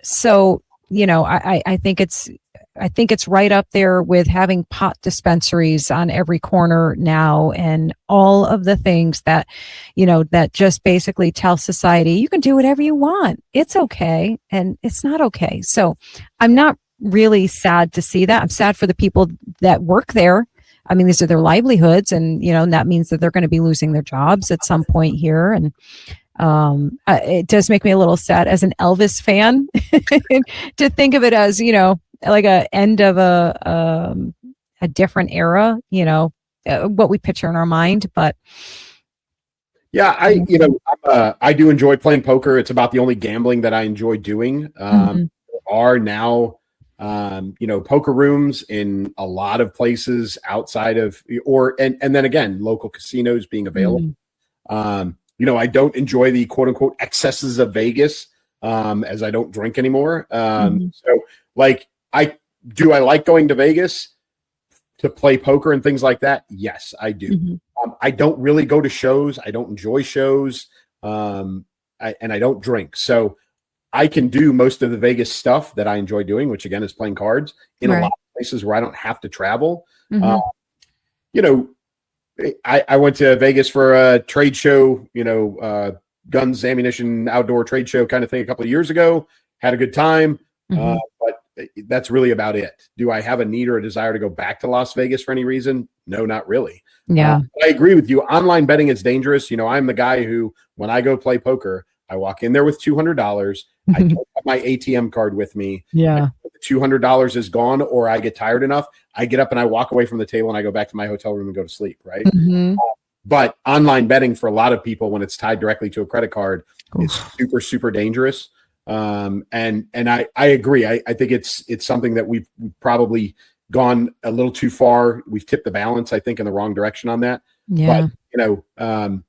So I think it's right up there with having pot dispensaries on every corner now, and all of the things that, that just basically tell society, you can do whatever you want. It's okay. And it's not okay. So I'm not really sad to see that. I'm sad for the people that work there. I mean, these are their livelihoods, and, that means that they're going to be losing their jobs at some point here. And it does make me a little sad as an Elvis fan to think of it as, like a end of a different era, what we picture in our mind. But Yeah, I do enjoy playing poker. It's about the only gambling that I enjoy doing. There are now, poker rooms in a lot of places outside of, and then again, local casinos being available. I don't enjoy the quote unquote excesses of Vegas, as I don't drink anymore. So like, I like going to Vegas to play poker and things like that. Yes, I do. I don't really go to shows. I don't enjoy shows. And I don't drink. So I can do most of the Vegas stuff that I enjoy doing, which again is playing cards in a lot of places where I don't have to travel. I went to Vegas for a trade show, guns, ammunition, outdoor trade show kind of thing a couple of years ago. Had a good time. But that's really about it. Do I have a need or a desire to go back to Las Vegas for any reason? No, not really. Yeah. I agree with you. Online betting is dangerous. I'm the guy who, when I go play poker, I walk in there with $200. I don't have my ATM card with me. Yeah. The $200 is gone, or I get tired enough. I get up and I walk away from the table and I go back to my hotel room and go to sleep. Right. But online betting for a lot of people, when it's tied directly to a credit card, is super, super dangerous. And I agree. I think it's something that we've probably gone a little too far. We've tipped the balance, I think, in the wrong direction on that. Yeah. But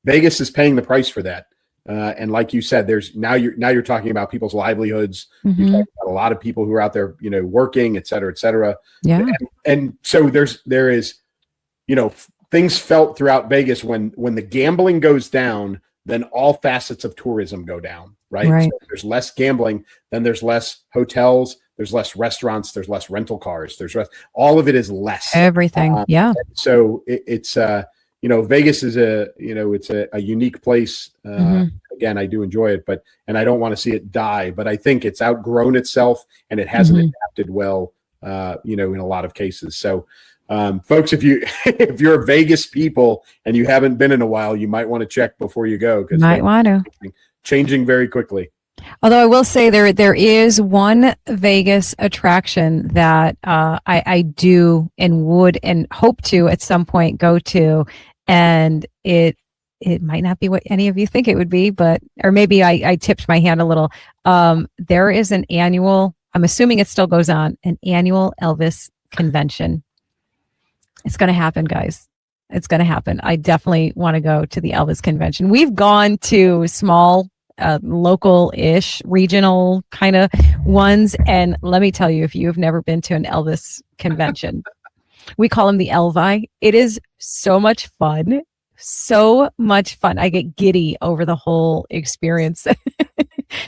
Vegas is paying the price for that. And like you said, now you're talking about people's livelihoods. You're talking about a lot of people who are out there, working, et cetera, et cetera. Yeah. And so there is, things felt throughout Vegas when the gambling goes down, then all facets of tourism go down. Right. So there's less gambling, then there's less hotels, there's less restaurants, there's less rental cars, all of it is less. Everything. Yeah. So it's Vegas is it's a unique place. Again, I do enjoy it, and I don't want to see it die, but I think it's outgrown itself and it hasn't adapted well, in a lot of cases. So, folks, if you're a Vegas people and you haven't been in a while, you might want to check before you go, because might want to. Changing very quickly. Although I will say there is one Vegas attraction that I do and would and hope to at some point go to, and it might not be what any of you think it would be, or maybe I tipped my hand a little. There is an annual, I'm assuming it still goes on, an annual Elvis convention. It's going to happen, guys. It's going to happen. I definitely want to go to the Elvis convention. We've gone to small, local-ish, regional kind of ones. And let me tell you, if you have never been to an Elvis convention, we call them the Elvi. It is so much fun. So much fun. I get giddy over the whole experience.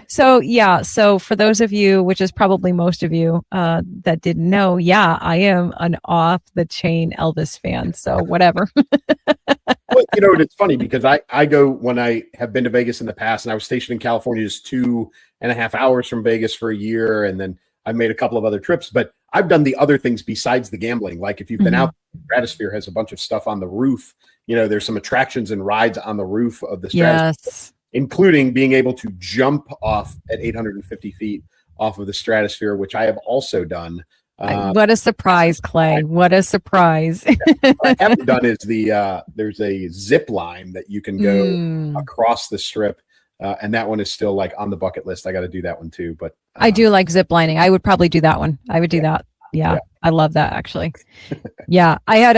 So for those of you, which is probably most of you that didn't know, I am an off the chain Elvis fan. So whatever. Well, it's funny because I go when I have been to Vegas in the past, and I was stationed in California just 2.5 hours from Vegas for a year. And then I've made a couple of other trips, but I've done the other things besides the gambling. Like if you've been out, Stratosphere has a bunch of stuff on the roof. There's some attractions and rides on the roof of the Stratosphere, including being able to jump off at 850 feet off of the Stratosphere, which I have also done. What a surprise, Clay. What a surprise. What I haven't done is there's a zip line that you can go across the strip. And that one is still like on the bucket list. I got to do that one too. But I do like zip lining. I would probably do that one. I would do that. Yeah. I love that actually. I had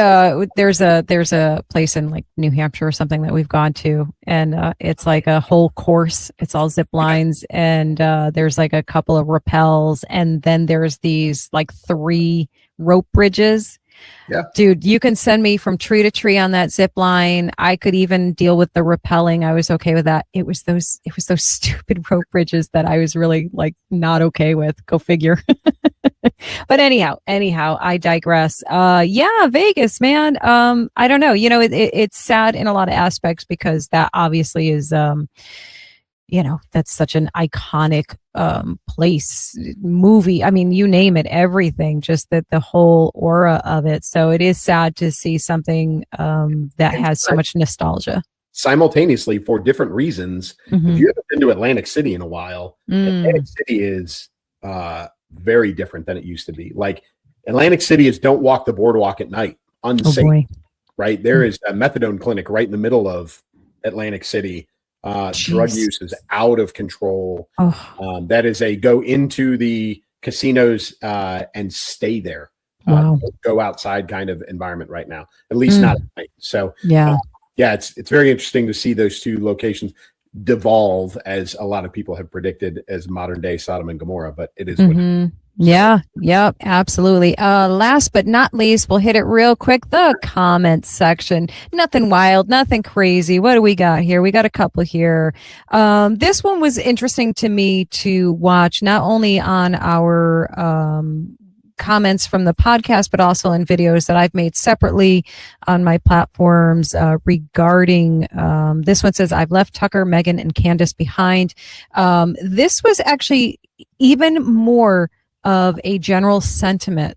there's a place in like New Hampshire or something that we've gone to, and it's like a whole course. It's all zip lines, and there's like a couple of rappels, and then there's these like 3 rope bridges. Yeah, dude, you can send me from tree to tree on that zip line. I could even deal with the rappelling. I was okay with that. It was those stupid rope bridges that I was really like not okay with. Go figure. But anyhow, I digress. Vegas, man. I don't know. It's sad in a lot of aspects because that obviously is, that's such an iconic place, movie. I mean, you name it, everything, just that the whole aura of it. So it is sad to see something that has so much nostalgia. Simultaneously, for different reasons. If you haven't been to Atlantic City in a while, Atlantic City is very different than it used to be. Like Atlantic City is don't walk the boardwalk at night, unsafe. Right? There is a methadone clinic right in the middle of Atlantic City. Drug Jeez. use is out of control. Oh, That is a go into the casinos and stay there. wow. Go outside kind of environment right now, at least not at night. So Yeah. yeah, it's very interesting to see those two locations devolve, as a lot of people have predicted, as modern day Sodom and Gomorrah, but it is what it is. Yeah, yep, absolutely. Last but not least, we'll hit it real quick. The comments section. Nothing wild, nothing crazy. What do we got here? We got a couple here. This one was interesting to me to watch, not only on our comments from the podcast, but also in videos that I've made separately on my platforms regarding this one says, I've left Tucker, Megan, and Candace behind. This was actually even more of a general sentiment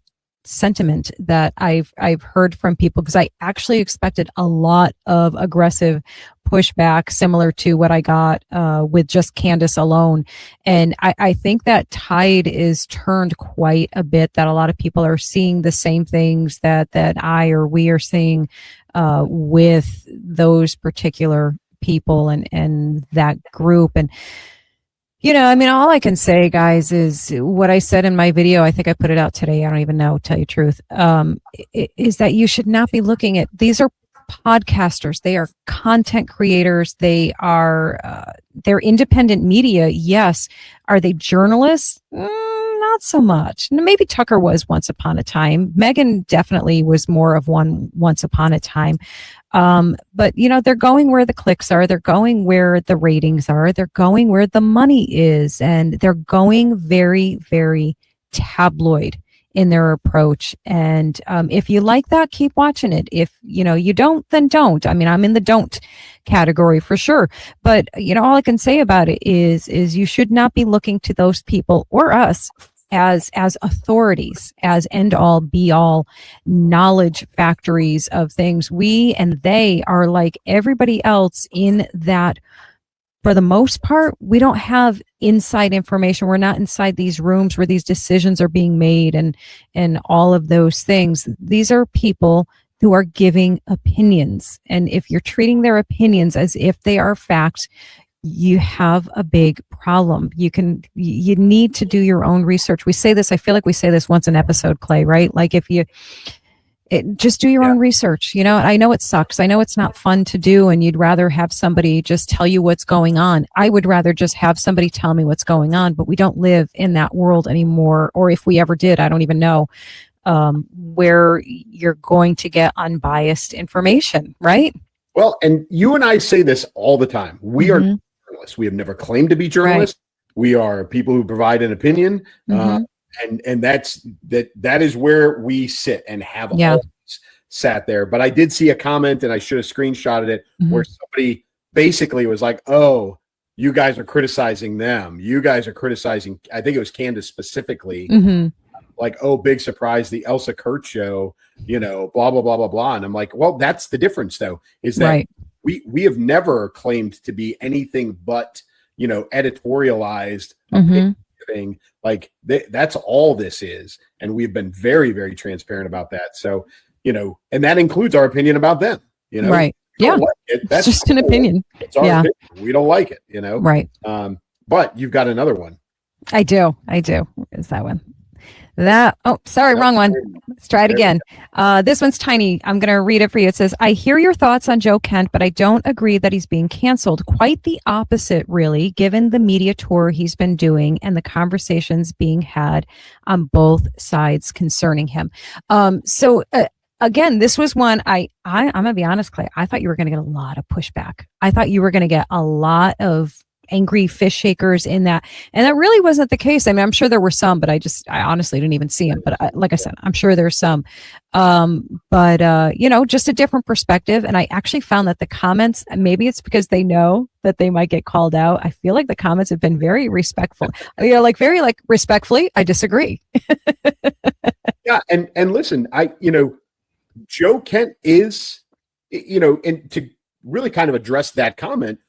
that I've heard from people, because I actually expected a lot of aggressive pushback similar to what I got with just Candace alone. And I think that tide is turned quite a bit, that a lot of people are seeing the same things that I or we are seeing with those particular people and that group. And you know, I mean, all I can say, guys, is what I said in my video. I think I put it out today. I don't even know, tell you the truth, is that you should not be looking at, these are podcasters. They are content creators. They are, they're independent media. Yes. Are they journalists? Not so much. Maybe Tucker was once upon a time. Megan definitely was more of one once upon a time. But you know, they're going where the clicks are, they're going where the ratings are, they're going where the money is, and they're going very, very tabloid in their approach. And if you like that, keep watching it. If you know you don't, then don't. I mean, I'm in the don't category for sure. But you know, all I can say about it is you should not be looking to those people or us as authorities, as end all be all knowledge factories of things. We and they are like everybody else in that, for the most part, we don't have inside information. We're not inside these rooms where these decisions are being made and all of those things. These are people who are giving opinions. And if you're treating their opinions as if they are facts, you have a big problem. You need to do your own research. We say this, I feel like we say this once an episode, Clay, right? Like if you just do your own research. You know, I know it sucks. I know it's not fun to do, and you'd rather have somebody just tell you what's going on. I would rather just have somebody tell me what's going on, but we don't live in that world anymore. Or if we ever did, I don't even know, where you're going to get unbiased information, right? Well, and you and I say this all the time. We are not journalists. We have never claimed to be journalists. Right. We are people who provide an opinion. And that is where we sit and have always sat there. But I did see a comment, and I should have screenshotted it, where somebody basically was like, "Oh, you guys are criticizing them. You guys are criticizing." I think it was Candace specifically. Like, "Oh, big surprise, the Elsa Kurt show." You know, blah blah blah blah blah. And I'm like, well, that's the difference, though, is that we have never claimed to be anything but, you know, editorialized. Thing. Like that's all this is, and we've been very, very transparent about that. So, you know, and that includes our opinion about them. You know, right? Yeah, like that's just an opinion. It's our opinion. We don't like it. You know, right? But you've got another one. I do. Where is that one? Wrong one. Let's try it again. This one's tiny. I'm going to read it for you. It says, I hear your thoughts on Joe Kent, but I don't agree that he's being canceled. Quite the opposite, really, given the media tour he's been doing and the conversations being had on both sides concerning him. Again, this was one I'm going to be honest, Clay. I thought you were going to get a lot of pushback. I thought you were going to get a lot of angry fish shakers in that. And that really wasn't the case. I mean, I'm sure there were some, but I honestly didn't even see them. But like I said, I'm sure there's some. You know, just a different perspective. And I actually found that the comments, maybe it's because they know that they might get called out. I feel like the comments have been very respectful. You know, like very like respectfully, I disagree. Yeah. And listen, Joe Kent is, you know, and to really kind of address that comment,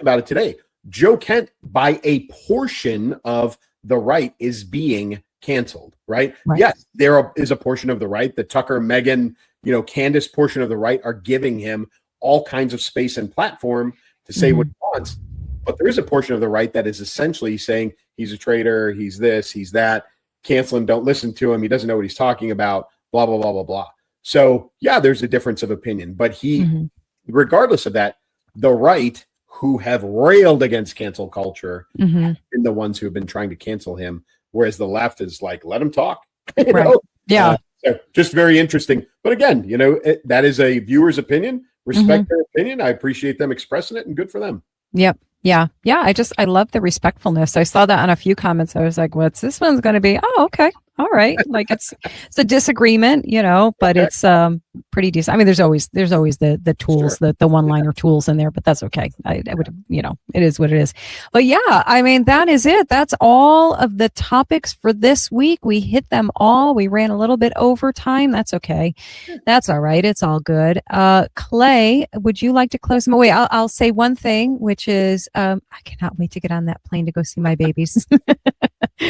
about it today, Joe Kent, by a portion of the right, is being canceled, right? Yes, there is a portion of the right, the Tucker, Megan, you know, Candace portion of the right are giving him all kinds of space and platform to say what he wants. But there is a portion of the right that is essentially saying he's a traitor, he's this, he's that, cancel him, don't listen to him, he doesn't know what he's talking about, blah, blah, blah, blah, blah. So, yeah, there's a difference of opinion. But regardless of that, the right, who have railed against cancel culture, have been the ones who have been trying to cancel him, whereas the left is like, let him talk. You know? Yeah. So just very interesting. But again, that is a viewer's opinion. Respect their opinion. I appreciate them expressing it, and good for them. Yep. Yeah. Yeah. I love the respectfulness. I saw that on a few comments. I was like, what's this one's going to be? Oh, okay. All right. Like it's a disagreement, but it's pretty decent. I mean, there's always the tools, the one-liner tools in there, but that's okay. I would, it is what it is. But yeah, I mean, that is it. That's all of the topics for this week. We hit them all. We ran a little bit over time. That's okay. That's all right. It's all good. Clay, would you like to close them away? I'll say one thing, which is, I cannot wait to get on that plane to go see my babies.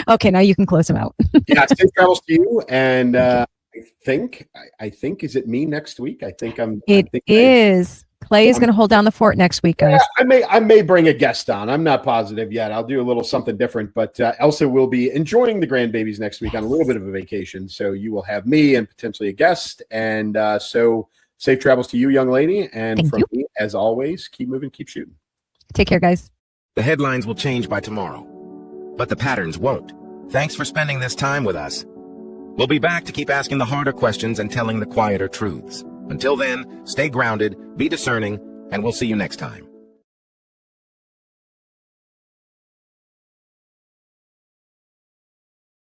Okay. Now you can close them out. Yeah. Safe travels to you. And I think, is it me next week? It is. Clay is going to hold down the fort next week, guys. Yeah, I may bring a guest on. I'm not positive yet. I'll do a little something different, but Elsa will be enjoying the grandbabies next week on a little bit of a vacation. So you will have me and potentially a guest. And so safe travels to you, young lady. And from me, as always, keep moving, keep shooting. Take care, guys. The headlines will change by tomorrow, but the patterns won't. Thanks for spending this time with us. We'll be back to keep asking the harder questions and telling the quieter truths. Until then, stay grounded, be discerning, and we'll see you next time.